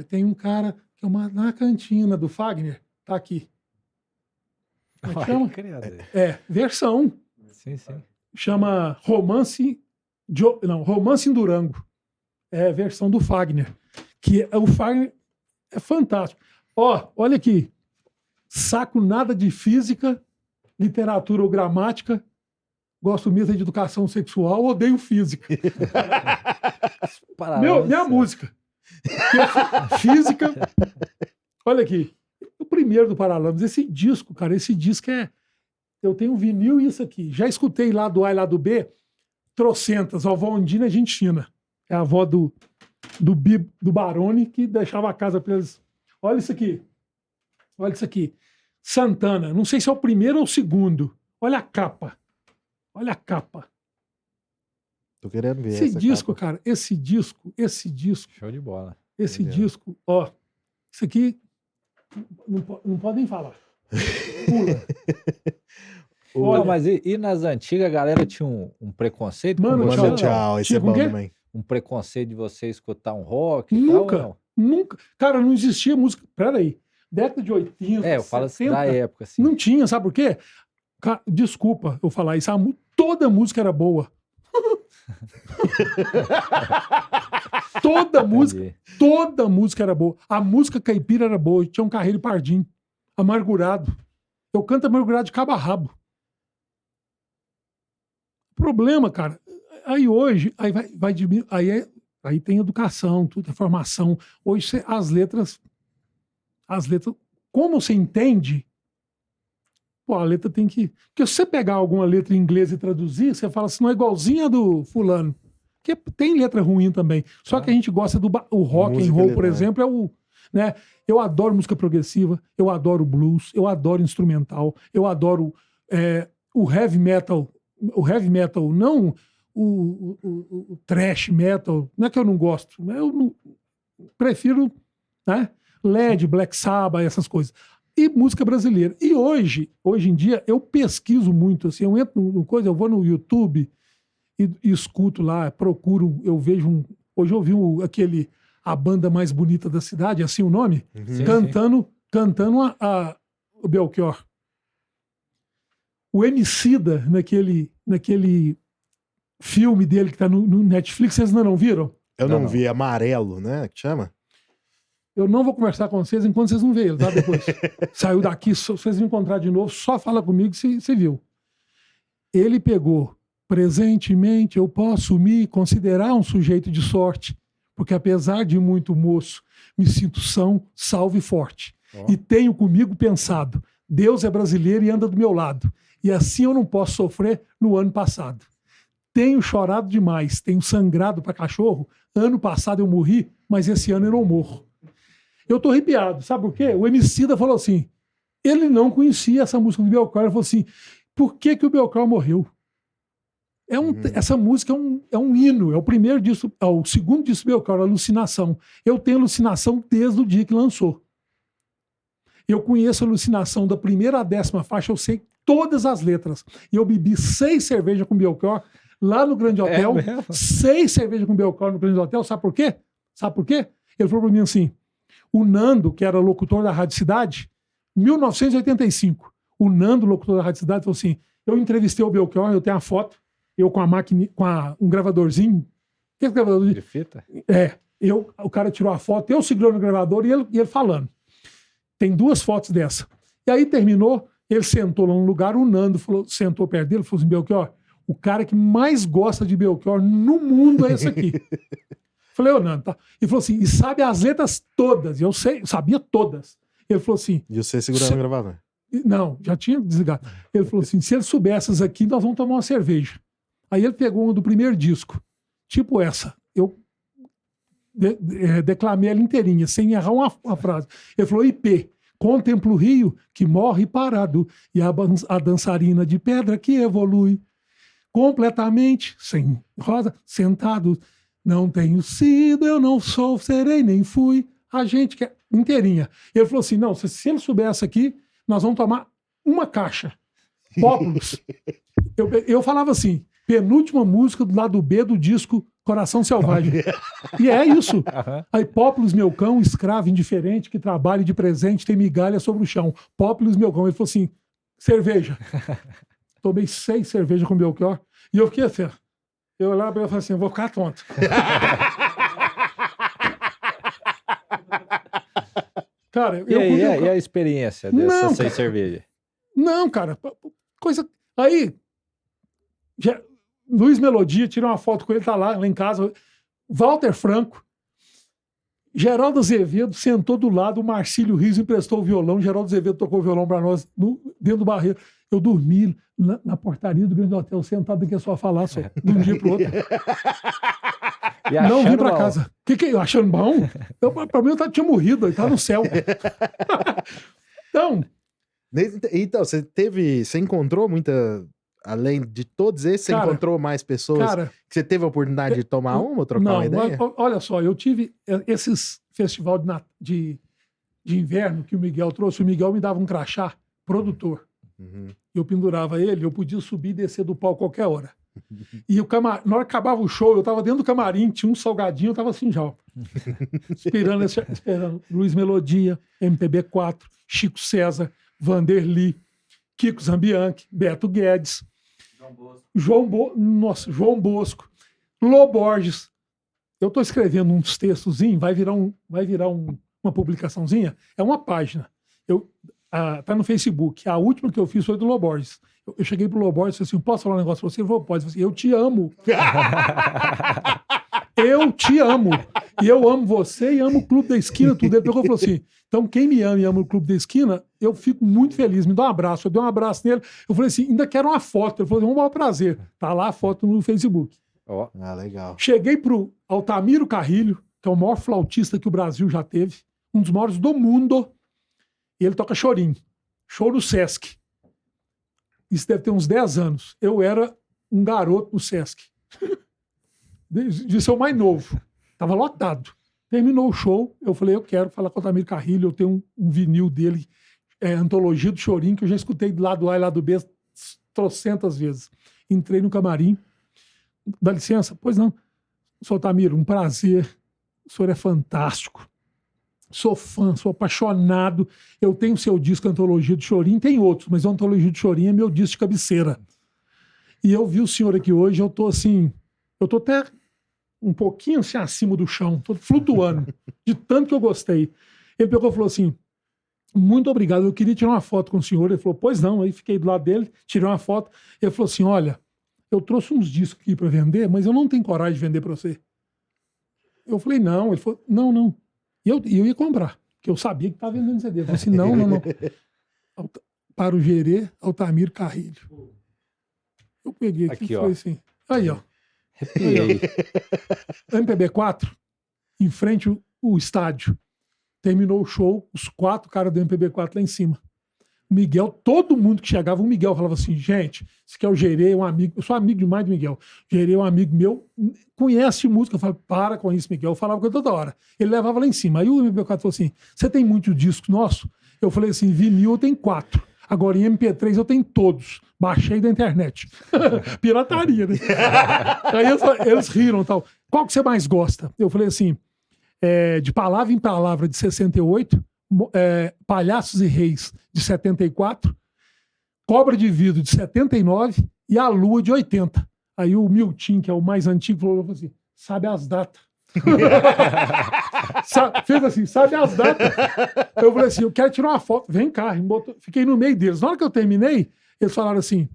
tem um cara que é na cantina do Fagner, tá aqui. Como é que chama? Versão. Sim. Chama Romance em Durango. É a versão do Fagner. Que o Fagner é fantástico. Ó, olha aqui. Saco nada de física, literatura ou gramática. Gosto mesmo de educação sexual, odeio física. Minha música. Física. Olha aqui. O primeiro do Paralamas. Esse disco, cara, é... Eu tenho um vinil e isso aqui. Já escutei lá do A e lá do B, trocentas. A avó Ondina Argentina. É a avó do Barone, que deixava a casa para eles. Olha isso aqui. Santana. Não sei se é o primeiro ou o segundo. Olha a capa. Tô querendo ver esse disco, capa. Cara. Esse disco. Show de bola. Esse disco, ó. Isso aqui não podem falar. Pula. Olha, não, mas e nas antigas a galera tinha um preconceito? Mano, tchau. Esse é bom também. Um preconceito de você escutar um rock? Nunca. Cara, não existia música. Peraí. Década de 80. Eu falo 70, da época, assim. Não tinha, sabe por quê? Cara, desculpa eu falar isso. Toda música era boa. Toda música era boa. A música caipira era boa. Tinha um Carreiro e Pardinho. Amargurado. Eu canto amargurado de cabo a rabo. Problema, cara. Aí hoje, aí tem educação, tudo, formação. Hoje as letras, como você entende, pô, a letra tem que... Porque se você pegar alguma letra em inglês e traduzir, você fala assim, não é igualzinha do fulano. Porque tem letra ruim também. Só que a gente gosta do o rock and roll, por exemplo, é o... Né? Eu adoro música progressiva, eu adoro blues, eu adoro instrumental, eu adoro o heavy metal. O heavy metal, não o thrash metal. Não é que eu não gosto, eu prefiro, né? LED, Black Sabbath, essas coisas. E música brasileira. E hoje em dia, eu pesquiso muito. Assim, eu entro no coisa, eu vou no YouTube e escuto lá, procuro, eu vejo hoje eu vi a banda mais bonita da cidade, assim o nome, cantando o Belchior. O Emicida, naquele filme dele que tá no Netflix, vocês ainda não viram? Eu não vi, Amarelo, né? Que chama? Eu não vou conversar com vocês enquanto vocês não veem ele, tá? Depois. Saiu daqui, se vocês me encontrar de novo, só fala comigo se você viu. Ele pegou, presentemente eu posso me considerar um sujeito de sorte, porque apesar de muito moço, me sinto são, salvo e forte. E tenho comigo pensado, Deus é brasileiro e anda do meu lado. E assim eu não posso sofrer no ano passado. Tenho chorado demais, tenho sangrado para cachorro. Ano passado eu morri, mas esse ano eu não morro. Eu tô arrepiado, sabe por quê? O Emicida falou assim, ele não conhecia essa música do Belchior, ele falou assim, por que o Belchior morreu? Essa música é um hino, é o primeiro disco, é o segundo disco do Belchior, Alucinação. Eu tenho Alucinação desde o dia que lançou. Eu conheço a Alucinação da primeira à 10ª faixa, eu sei todas as letras. E eu bebi 6 cervejas com Belchior lá no Grande Hotel. 6 cervejas com Belchior no Grande Hotel. Sabe por quê? Ele falou para mim assim, o Nando, que era locutor da Rádio Cidade, 1985, o Nando, locutor da Rádio Cidade, falou assim, eu entrevistei o Belchior, eu tenho a foto, eu com a máquina, um gravadorzinho. Que gravador? De fita? O cara tirou a foto, eu segurando o gravador e ele falando. Tem 2 fotos dessa. E aí terminou, ele sentou lá no lugar, o Nando sentou perto dele e falou assim, Belchior, o cara que mais gosta de Belchior no mundo é esse aqui. Falei, ô Nando, tá. Ele falou assim, e sabe as letras todas, eu sabia todas. Ele falou assim... E você segurando o gravador? Não, já tinha desligado. Ele falou assim, se ele soubesse essas aqui, nós vamos tomar uma cerveja. Aí ele pegou uma do primeiro disco, tipo essa. Eu declamei ela inteirinha, sem errar uma frase. Ele falou, IP, contemplo o rio que morre parado e a dançarina de pedra que evolui. Completamente, sem rosa, sentado, não tenho sido, eu não sou, serei, nem fui. A gente quer inteirinha. Ele falou assim, não, se ele soubesse aqui, nós vamos tomar uma caixa. Pópulos. Eu falava assim, penúltima música do lado B do disco Coração Selvagem. E é isso. Aí, Pópulos, meu cão, escravo indiferente, que trabalha de presente, tem migalha sobre o chão. Pópulos, meu cão. Ele falou assim, cerveja. Tomei 6 cervejas com o Belchior. E eu fiquei assim, eu olhava pra ele e falei assim, eu vou ficar tonto. Cara, e a experiência dessas 6 cervejas? Não, cara, coisa... Aí, Luiz Melodia, tirei uma foto com ele, tá lá em casa. Walter Franco, Geraldo Azevedo sentou do lado, o Marcílio Rios emprestou o violão, Geraldo Azevedo tocou o violão para nós dentro do barreiro. Eu dormi na portaria do Grande Hotel, sentado aqui só falar, só, de um dia pro outro. Não vim para casa. O que achando bom? Para mim eu tinha morrido, ele tá no céu. Então, você encontrou muita... Além de todos esses, você encontrou mais pessoas que você teve a oportunidade de tomar uma ou trocar uma ideia? Olha só, eu tive esses festival de inverno que o Miguel trouxe. O Miguel me dava um crachá, produtor. Eu pendurava ele, eu podia subir e descer do palco qualquer hora. E na hora que acabava o show, eu tava dentro do camarim, tinha um salgadinho, eu tava assim já, esperando Luiz Melodia, MPB4, Chico César, Vanderly, Kiko Zambianchi, Beto Guedes, João Bosco. Lô Borges. Eu estou escrevendo uns textozinhos, vai virar uma publicaçãozinha. É uma página. Tá no Facebook. A última que eu fiz foi do Lô Borges. Eu cheguei pro Lô Borges e falei assim, posso falar um negócio pra você? Ele falou, pode. Eu falei assim, eu te amo. Eu te amo. E eu amo você e amo o Clube da Esquina, tudo. Ele pegou e falou assim, então quem me ama e ama o Clube da Esquina, eu fico muito feliz, me dá um abraço. Eu dei um abraço nele. Eu falei assim, ainda quero uma foto. Ele falou assim, um maior prazer. Tá lá a foto no Facebook. Ó, Ah, legal. Cheguei pro Altamiro Carrilho, que é o maior flautista que o Brasil já teve, um dos maiores do mundo, e ele toca chorinho. Show no Sesc. Isso deve ter uns 10 anos. Eu era um garoto no Sesc. De ser o mais novo. Tava lotado. Terminou o show, eu falei, eu quero falar com o Altamiro Carrilho, eu tenho um vinil dele, Antologia do Chorinho, que eu já escutei do lado A e lado B trocentas vezes. Entrei no camarim. Dá licença? Pois não. Sr. Altamiro, um prazer. O senhor é fantástico. Sou fã, sou apaixonado. Eu tenho seu disco Antologia do Chorinho, tem outros, mas a Antologia do Chorinho é meu disco de cabeceira. E eu vi o senhor aqui hoje, eu tô assim, eu tô até um pouquinho assim acima do chão, tô flutuando, de tanto que eu gostei. Ele pegou e falou assim, muito obrigado, eu queria tirar uma foto com o senhor. Ele falou, pois não. Aí fiquei do lado dele, tirei uma foto. Ele falou assim, olha, eu trouxe uns discos aqui para vender, mas eu não tenho coragem de vender para você. Eu falei, não. Ele falou, não. E eu ia comprar, porque eu sabia que estava vendendo CD. Eu falei assim, não. Para o Gerê, Altamiro Carrilho. Eu peguei aqui e falei assim, aí, ó. arrepiei. MPB4, em frente o estádio. Terminou o show, os 4 caras do MPB4 lá em cima. O Miguel, todo mundo que chegava, o Miguel falava assim, gente, esse aqui é o Gerê, um amigo, eu sou amigo demais do Miguel. O Gerê é um amigo meu, conhece música. Eu falava, para com isso, Miguel. Eu falava com ele toda hora. Ele levava lá em cima. Aí o MPB4 falou assim, você tem muito disco nosso? Eu falei assim, vinil eu tenho 4. Agora em MP3 eu tenho todos. Baixei da internet. Pirataria, né? Aí eles riram e tal. Qual que você mais gosta? Eu falei assim, de Palavra em Palavra, de 68, Palhaços e Reis, de 74, Cobra de Vidro, de 79 e A Lua, de 80. Aí o Milton, que é o mais antigo, falou assim, sabe as datas. Fez assim, sabe as datas. Eu falei assim, eu quero tirar uma foto. Vem cá. Fiquei no meio deles. Na hora que eu terminei, eles falaram assim,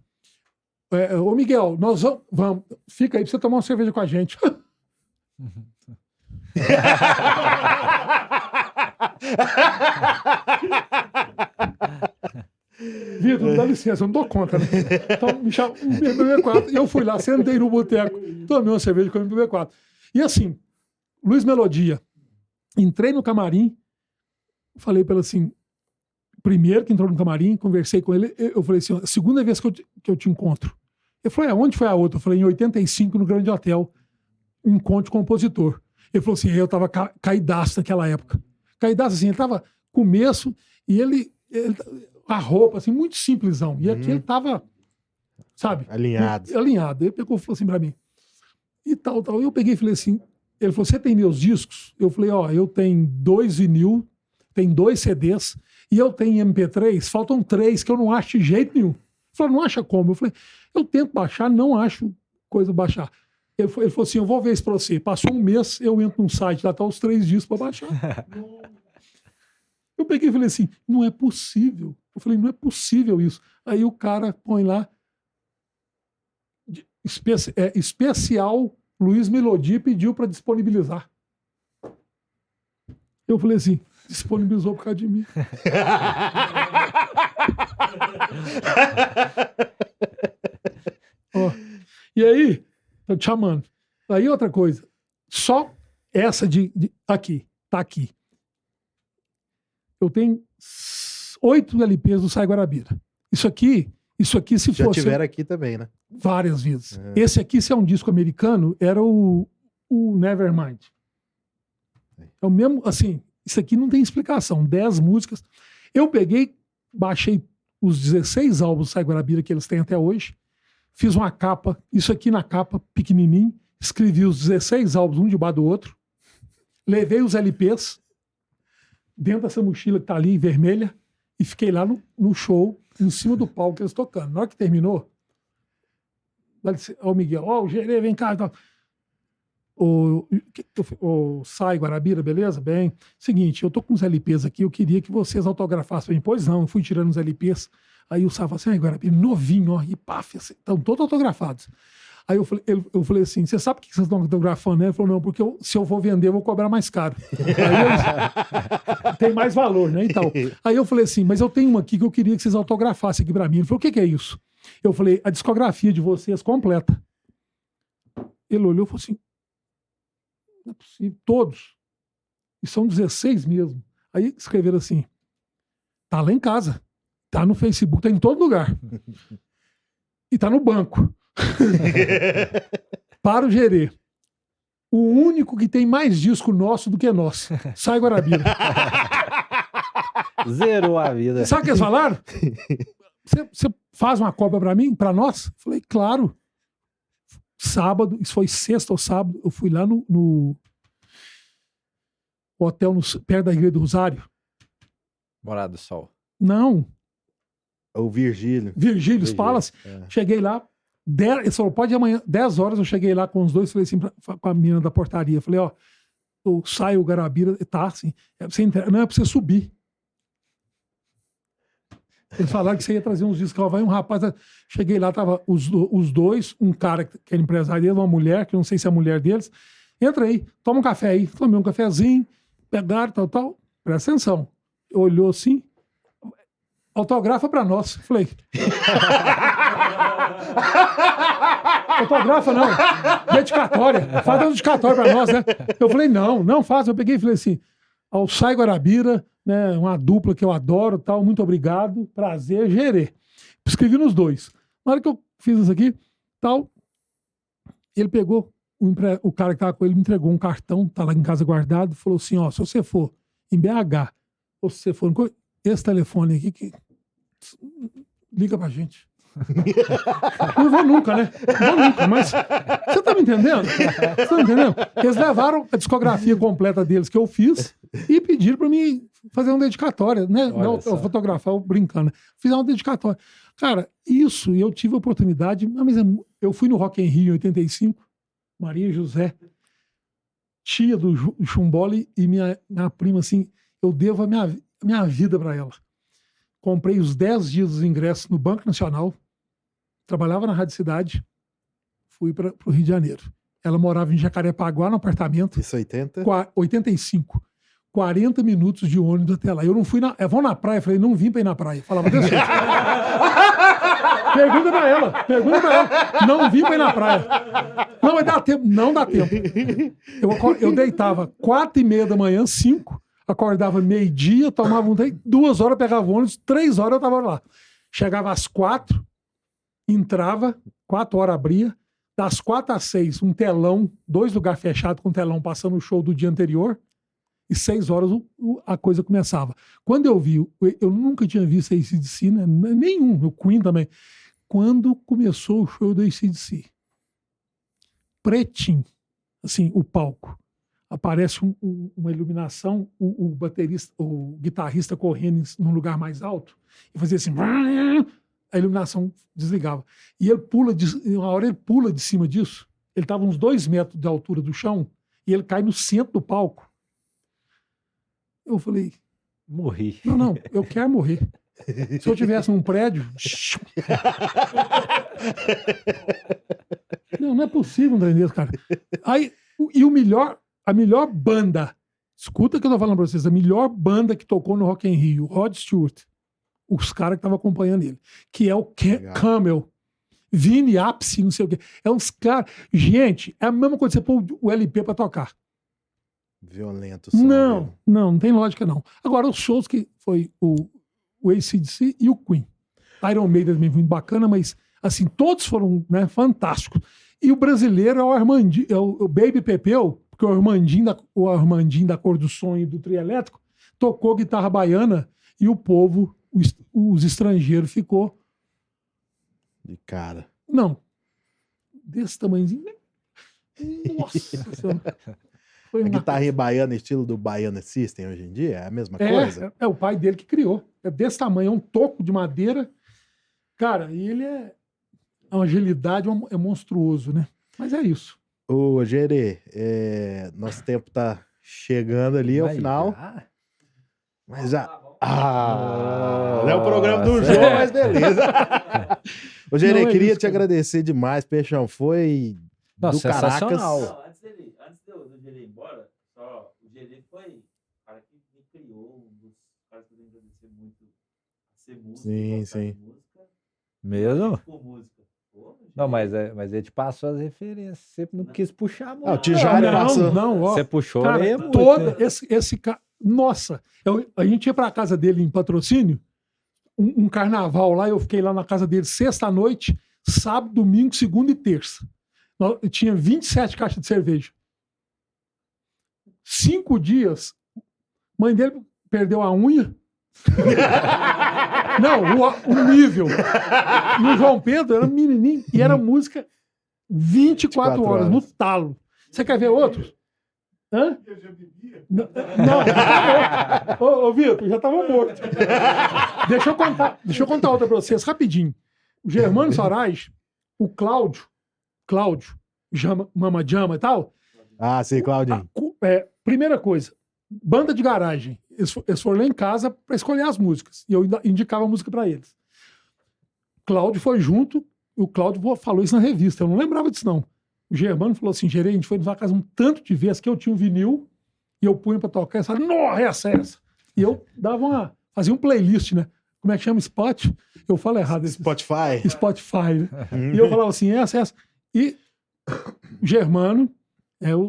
ô Miguel, nós vamos, fica aí pra você tomar uma cerveja com a gente. Vitor, dá licença, eu não dou conta, né? Então, me chama MPB4. E eu fui lá, sentei no boteco, tomei uma cerveja com o MPB4. E assim, Luiz Melodia, entrei no camarim, falei para ele assim, primeiro que entrou no camarim, conversei com ele, eu falei assim, a segunda vez que eu te encontro. Ele falou, onde foi a outra? Eu falei, em 85, no Grande Hotel, encontro compositor. Ele falou assim, eu tava caidaço naquela época. Caidaço assim, ele tava começo, e ele a roupa, assim, muito simplesão. E aqui ele tava, sabe? Alinhado. Alinhado. Ele pegou e falou assim pra mim, e tal. Eu peguei e falei assim, ele falou, você tem meus discos? Eu falei, eu tenho 2 vinil, tenho 2 CDs, e eu tenho MP3, faltam 3 que eu não acho de jeito nenhum. Ele falou, não acha como? Eu falei, eu tento baixar, não acho coisa baixar. Ele falou assim, eu vou ver isso pra você. Passou um mês, eu entro num site, lá tá os 3 discos pra baixar. Eu peguei e falei assim, não é possível. Eu falei, não é possível isso. Aí o cara põe lá, especial Luiz Melodia pediu para disponibilizar. Eu falei assim, disponibilizou por causa de mim. E aí, tô te chamando. Aí outra coisa, só essa aqui, tá aqui. Eu tenho 8 LPs do Sai Guarabira. Isso aqui se Já fosse... tiveram aqui também, né? Várias vezes. Esse aqui, se é um disco americano, era o Nevermind. É o mesmo, assim, isso aqui não tem explicação. 10 músicas. Eu peguei, baixei os 16 álbuns do Sai Guarabira que eles têm até hoje, fiz uma capa, isso aqui na capa, pequenininho, escrevi os 16 álbuns um debaixo do outro, levei os LPs dentro dessa mochila que tá ali, vermelha, e fiquei lá no show, em cima do palco, eles tocando. Na hora que terminou, o Miguel, o Gerê, vem cá. O Sai Guarabira, beleza? Bem, seguinte, eu tô com uns LPs aqui, eu queria que vocês autografassem pra mim. Pois não, eu fui tirando os LPs. Aí o Sai falou assim, Guarabira, novinho, ó, e paf, estão todos autografados. Aí eu falei assim, você sabe por que vocês estão autografando, né? Ele falou, não, porque se eu for vender, eu vou cobrar mais caro. Aí tem mais valor, né? Então, aí eu falei assim, mas eu tenho uma aqui que eu queria que vocês autografassem aqui pra mim. Ele falou, o que é isso? Eu falei, a discografia de vocês completa. Ele olhou e falou assim, não é possível, todos. E são 16 mesmo. Aí escreveram assim, tá lá em casa, tá no Facebook, tá em todo lugar. E tá no banco. Para o Gerê. O único que tem mais disco nosso do que nosso. Sai Guarabira. Zerou a vida. Sabe o que eles falaram? Você faz uma cópia pra mim, pra nós? Falei, claro. Sábado, isso foi sexta ou sábado, eu fui lá no hotel perto da Igreja do Rosário. Morada do Sol. Não, O Virgílio. Virgílio Palace. É. Cheguei lá, ele falou, pode ir amanhã, 10 horas, eu cheguei lá com os dois, falei assim, com a menina da portaria, falei, ó, eu saio o Guarabira, tá assim, não, é pra você subir. Eles falaram que você ia trazer uns discos, vai um rapaz, cheguei lá, tava os dois, um cara que era empresário dele, uma mulher, que eu não sei se é a mulher deles, entra aí, toma um café aí, tomei um cafezinho, pegaram, tal, presta atenção. Olhou assim, autografa pra nós. Falei. Autografa não. Dedicatória. Faz uma dedicatória pra nós, né? Eu falei, não faz. Eu peguei e falei assim, ao Sai Guarabira, né? Uma dupla que eu adoro, tal. Muito obrigado. Prazer, Gerê. Escrevi nos dois. Na hora que eu fiz isso aqui, tal, ele pegou, o cara que tava com ele me entregou um cartão, tá lá em casa guardado, falou assim, ó, se você for em BH, ou se você for esse telefone aqui, que liga pra gente. Não vou nunca, né? Não vou nunca, mas você tá me entendendo? Você tá me entendendo? Eles levaram a discografia completa deles que eu fiz e pediram pra mim fazer uma dedicatória, né? Não, eu fotografar, eu brincando. Fiz uma dedicatória. Cara, isso, eu tive a oportunidade, mas eu fui no Rock in Rio em 85, Maria José, tia do Chumboli e minha prima, assim, eu devo a minha vida pra ela. Comprei os 10 dias dos ingressos no Banco Nacional, trabalhava na Rádio Cidade, fui para o Rio de Janeiro. Ela morava em Jacarepaguá, no apartamento. Isso 80? 85. 40 minutos de ônibus até lá. Eu não fui vão na praia? Eu falei, não vim para ir na praia. Falava, desse jeito. Pergunta pra ela. Não vim para ir na praia. Não, vai dar tempo. Não dá tempo. Eu deitava 4h30 da manhã, 5. Acordava meio-dia, tomava um tempo, 2 horas pegava o ônibus, 3 horas eu estava lá. Chegava às 4, entrava, 4 horas abria, das 4 às 6, um telão, 2 lugares fechados com telão passando o show do dia anterior, e 6 horas a coisa começava. Quando eu vi, eu nunca tinha visto AC/DC, né? Nenhum, o Queen também. Quando começou o show do AC/DC, pretinho, assim, o palco. Aparece uma iluminação, o baterista, o guitarrista correndo num lugar mais alto e fazia assim, a iluminação desligava. E ele uma hora ele pula de cima disso, ele estava uns 2 metros de altura do chão e ele cai no centro do palco. Eu falei, morri. Não, eu quero morrer. Se eu tivesse num prédio... Não é possível, André, cara. Aí, e a melhor banda, escuta o que eu tô falando pra vocês, a melhor banda que tocou no Rock in Rio, Rod Stewart, os caras que estavam acompanhando ele, que é o Camel, Vini Appice, não sei o quê. É uns caras... Gente, é a mesma coisa que você pôr o LP pra tocar. Violento. Não tem lógica, não. Agora, os shows que foi o AC/DC e o Queen. Iron Maiden também foi bacana, mas, assim, todos foram, né, fantásticos. E o brasileiro é o Armandinho, é o Baby Pepeu, porque o Armandinho da Cor do Sonho do Trio Elétrico tocou guitarra baiana e o povo, os estrangeiros, ficou... De cara. Não. Desse tamanhozinho. Nossa Senhora. Foi A guitarrinha baiana, estilo do Baiana System hoje em dia, é a mesma coisa? É o pai dele que criou. É desse tamanho, é um toco de madeira. Cara, e ele é uma agilidade, é monstruoso, né? Mas é isso. Ô, Gerê, nosso tempo tá chegando ali ao Mas final. já? Mas não é o programa do Nossa. jogo, mas beleza. Ô, Gerê, Não é queria isso, te cara. agradecer demais, Peixão. Foi Nossa, do Caracas. sensacional. Não, antes do Gerê ir embora, só o Gerê foi o cara que me criou, um dos caras que eu tenho que agradecer muito a ser músico. Sim, gostar sim. de música, Mesmo? por música. Pô, Não, Gerê, mas ele te passou as referências. Você não quis puxar muito. Ah, o Tijari não, passou. não, ó. Você puxou Cara, aí muito, toda né? esse cara. Nossa, a gente ia pra casa dele em patrocínio, um carnaval lá, eu fiquei lá na casa dele sexta-noite, sábado, domingo, segunda e terça. Eu tinha 27 caixas de cerveja. 5 dias, mãe dele perdeu a unha. Não, o nível. E o João Pedro era menininho e era música 24 horas, no talo. Você quer ver outros? Hã? Não, ô Vitor, já estava morto. Deixa eu contar outra para vocês, rapidinho. O Germano Soares, o Cláudio, Mama Jama e tal. Ah, sim, Claudinho. Primeira coisa, banda de garagem. Eles foram lá em casa para escolher as músicas. E eu indicava a música para eles. Cláudio foi junto, o Cláudio falou isso na revista, eu não lembrava disso não. O Germano falou assim, Gerê, a gente foi na casa um tanto de vezes que eu tinha um vinil e eu punha pra tocar e falava, nossa, essa. E eu fazia um playlist, né? Como é que chama? Spot? Eu falo errado. Spotify. Spotify, né? E eu falava assim, essa. E o Germano,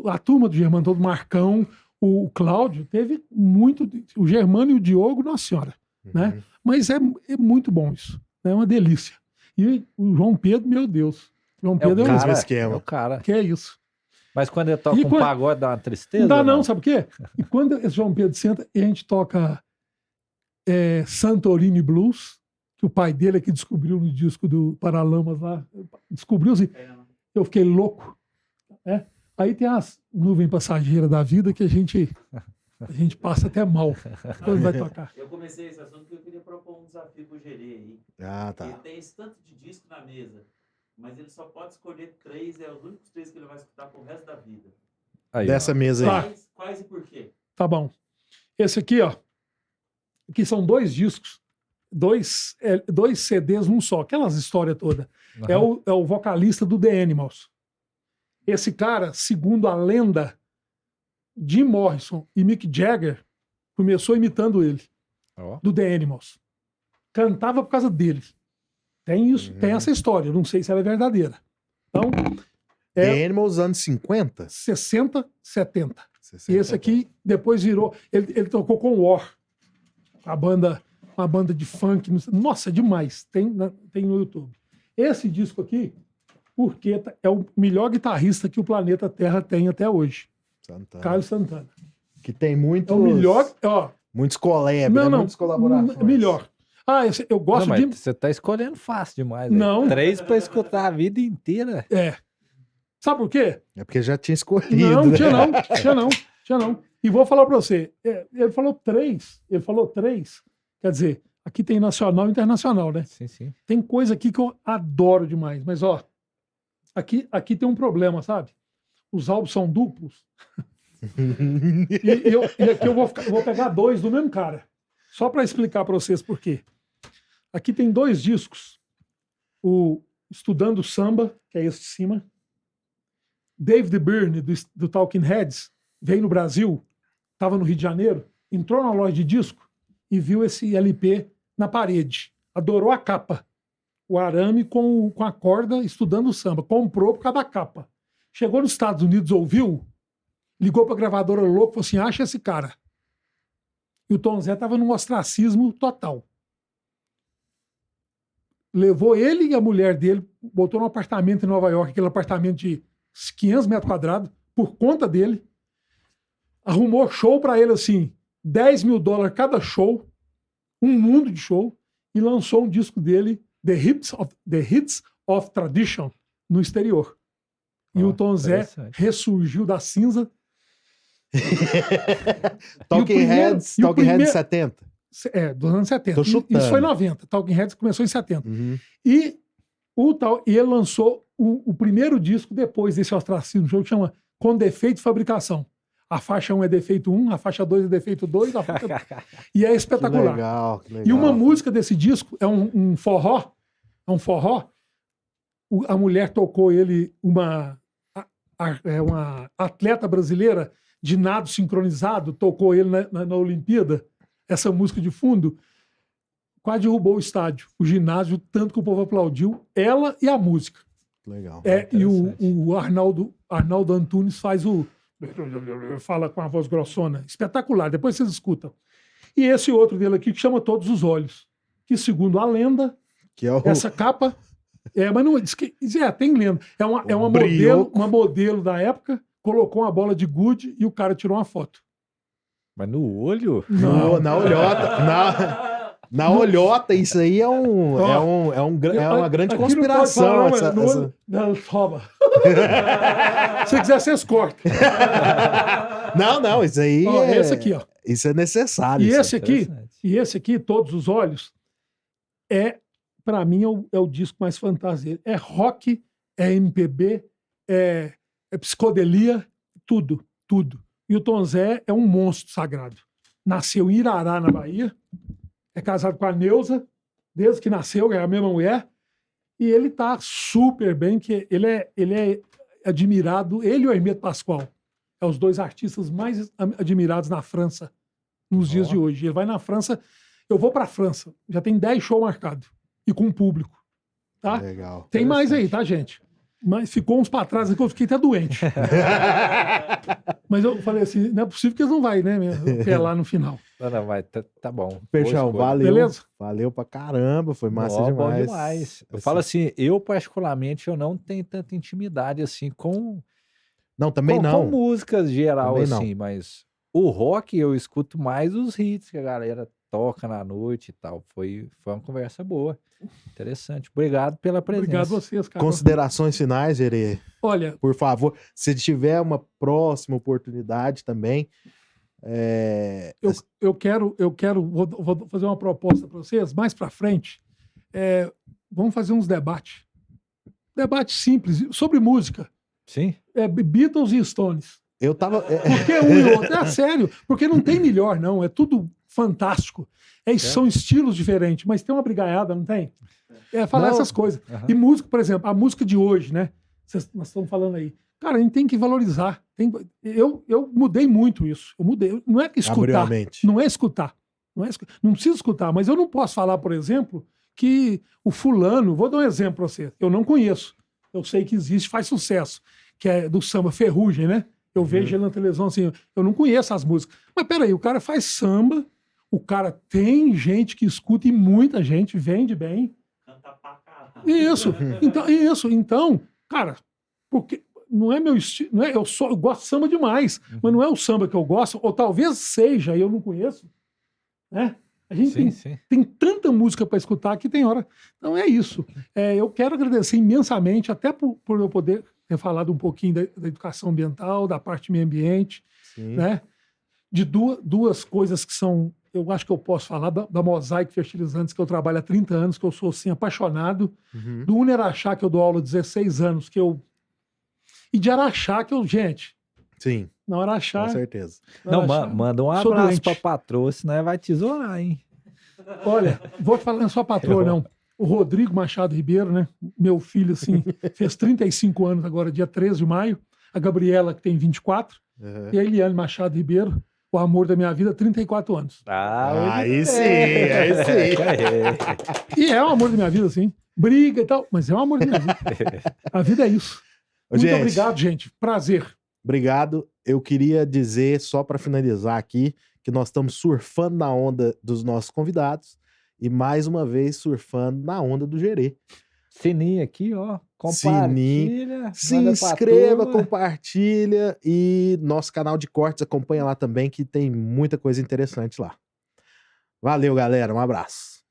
a turma do Germano, todo Marcão, o Cláudio, teve muito... O Germano e o Diogo, nossa senhora, né? Mas é muito bom isso. É uma delícia. E o João Pedro, meu Deus. João Pedro cara. um esquema. É o cara. que é isso. Mas quando ele toca E quando- pagode, dá uma tristeza? Não dá ou não, sabe o quê? E quando esse João Pedro senta e a gente toca Santorini Blues, que o pai dele é que descobriu no disco do Paralamas lá, descobriu assim, eu fiquei louco. Né? Aí tem as nuvens passageiras da vida que a gente passa até mal quando vai tocar. eu comecei esse assunto porque eu queria propor um desafio pro Gerê aí. Ah, Ele tá. tem esse tanto de disco na mesa, mas ele só pode escolher 3, é os únicos 3 que ele vai escutar pro resto da vida. Aí, Dessa ó. mesa aí. Tá. Quais e por quê? Tá bom. Esse aqui, ó. Aqui são 2 discos, 2 CDs num só. Aquelas histórias todas. É o vocalista do The Animals. Esse cara, segundo a lenda, Jim Morrison e Mick Jagger começou imitando ele, Ó. do The Animals. Cantava por causa dele. Tem isso, tem essa história. Não sei se ela é verdadeira. Então, The Animals, anos 50? 60, 70. 60. E esse aqui depois virou. Ele tocou com o War, uma banda de funk. Nossa, demais. Tem no YouTube. Esse disco aqui, porque é o melhor guitarrista que o planeta Terra tem até hoje. Santana. Carlos Santana. Que tem muitos... É o melhor. Ó, Muitos collabs, não, né? não. Muitas colaborações. Melhor. Ah, eu gosto Não, mas de. você tá escolhendo fácil demais. Não. 3 pra escutar a vida inteira. Sabe por quê? É porque já tinha escolhido. Não, né? tinha não. E vou falar pra você. Ele falou 3. Quer dizer, aqui tem nacional e internacional, né? Sim, sim. Tem coisa aqui que eu adoro demais. Mas, ó, aqui tem um problema, sabe? Os álbuns são duplos. e aqui eu vou pegar 2 do mesmo cara. Só para explicar para vocês por quê. Aqui tem 2 discos. O Estudando Samba, que é esse de cima. David Byrne, do Talking Heads, veio no Brasil, estava no Rio de Janeiro, entrou na loja de disco e viu esse LP na parede. Adorou a capa. O arame com a corda Estudando Samba. Comprou por causa da capa. Chegou nos Estados Unidos, ouviu, ligou para a gravadora louco, falou assim, acha esse cara. E o Tom Zé estava num ostracismo total. Levou ele e a mulher dele, botou num apartamento em Nova York, aquele apartamento de 500 metros quadrados, por conta dele. Arrumou show para ele assim, $10 mil cada show, um mundo de show, e lançou um disco dele, The Hits of Tradition, no exterior. E o Tom Zé ressurgiu da cinza. Talking Heads 70. Dos anos 70. Tô chutando. Isso foi 90. Talking Heads começou em 70. Uhum. E ele lançou o primeiro disco depois desse ostracismo, que chama Com Defeito de Fabricação. A faixa 1 é defeito 1, a faixa 2 é defeito 2, a faixa... e é espetacular. Que legal. E uma música desse disco é um forró. É um forró. A mulher tocou ele, uma atleta brasileira de nado sincronizado, tocou ele na Olimpíada, essa música de fundo, quase derrubou o estádio, o ginásio, tanto que o povo aplaudiu ela e a música. Legal. E o Arnaldo Antunes fala com a voz grossona. Espetacular, depois vocês escutam. E esse outro dele aqui, que chama Todos os Olhos, que segundo a lenda, Que é o... essa capa... mas não diz que tem lenda. É uma modelo da época, colocou uma bola de gude e o cara tirou uma foto. Mas no olho? Não. Na olhota. Na olhota, isso aí é uma grande Aqui conspiração. não pode falar, não, toma. Se quiser, vocês cortam. Não, isso aí é... Esse aqui, ó. Isso é necessário. E isso esse aqui, Todos os Olhos, para mim, é o disco mais fantástico dele. É rock, é MPB, é psicodelia, tudo. E o Tom Zé é um monstro sagrado. Nasceu em Irará, na Bahia. É casado com a Neuza, desde que nasceu, é a mesma mulher. E ele tá super bem, que ele é admirado, ele e o Hermeto Pascoal. É os dois artistas mais admirados na França nos dias de hoje. Ele vai na França, eu vou para a França, já tem 10 shows marcados. E com o público. Tá? Legal. Tem mais aí, tá, gente? Mas ficou uns pra trás que eu fiquei até doente. Mas eu falei assim, não é possível que eles não vão, né? Até lá no final. Não, vai, tá bom. Peixão, valeu. Beleza? Valeu pra caramba, foi massa demais. Bom demais. Eu falo assim, eu particularmente, eu não tenho tanta intimidade assim com... Não, também não. Com músicas geral, também assim, mas o rock eu escuto mais os hits que a galera toca na noite e tal. Foi uma conversa boa. Interessante. Obrigado pela presença. Obrigado a vocês, cara. Considerações finais, Herê? Olha... Por favor, se tiver uma próxima oportunidade também... Vou fazer uma proposta para vocês, mais para frente. Vamos fazer uns debates. Debates simples, sobre música. Sim. Beatles e Stones. Eu tava... Porque um e outro. É sério, porque não tem melhor, não. É tudo fantástico. São estilos diferentes, mas tem uma brigaiada, não tem? Falar essas coisas. Uhum. E música, por exemplo, a música de hoje, né? Nós estamos falando aí. Cara, a gente tem que valorizar. Eu mudei muito isso. Eu mudei. Não é que escutar. Não é escutar. Não preciso escutar, mas eu não posso falar, por exemplo, que o fulano... Vou dar um exemplo para você. Eu não conheço. Eu sei que existe, faz sucesso. Que é do samba Ferrugem, né? Eu vejo ele na televisão assim, eu não conheço as músicas. Mas peraí, o cara faz samba, o cara tem gente que escuta e muita gente vende bem. Canta pra caralho. Então, cara, porque não é meu estilo, eu gosto de samba demais, mas não é o samba que eu gosto, ou talvez seja, e eu não conheço, né? A gente tem tanta música para escutar que tem hora. Então é isso. Eu quero agradecer imensamente, até por eu poder ter falado um pouquinho da educação ambiental, da parte do meio ambiente, né? De duas coisas que são, eu acho que eu posso falar, da Mosaic Fertilizantes, que eu trabalho há 30 anos, que eu sou assim, apaixonado, do Unerachá, que eu dou aula há 16 anos, e de Araxá, gente... Sim. Na Araxá... Com certeza. Não, manda um abraço pra patroa, senão vai tesourar, hein? Olha, vou falar só patroa, não. O Rodrigo Machado Ribeiro, né? Meu filho, assim, fez 35 anos agora, dia 13 de maio. A Gabriela, que tem 24. E a Eliane Machado Ribeiro, o amor da minha vida, 34 anos. Aí sim. E é o amor da minha vida, sim. Briga e tal, mas é o amor da minha vida. A vida é isso. Muito obrigado, gente. Prazer. Obrigado. Eu queria dizer, só para finalizar aqui, que nós estamos surfando na onda dos nossos convidados e, mais uma vez, surfando na onda do Gerê. Sininho aqui, ó. Compartilha. Se inscreva, compartilha e nosso canal de cortes acompanha lá também, que tem muita coisa interessante lá. Valeu, galera. Um abraço.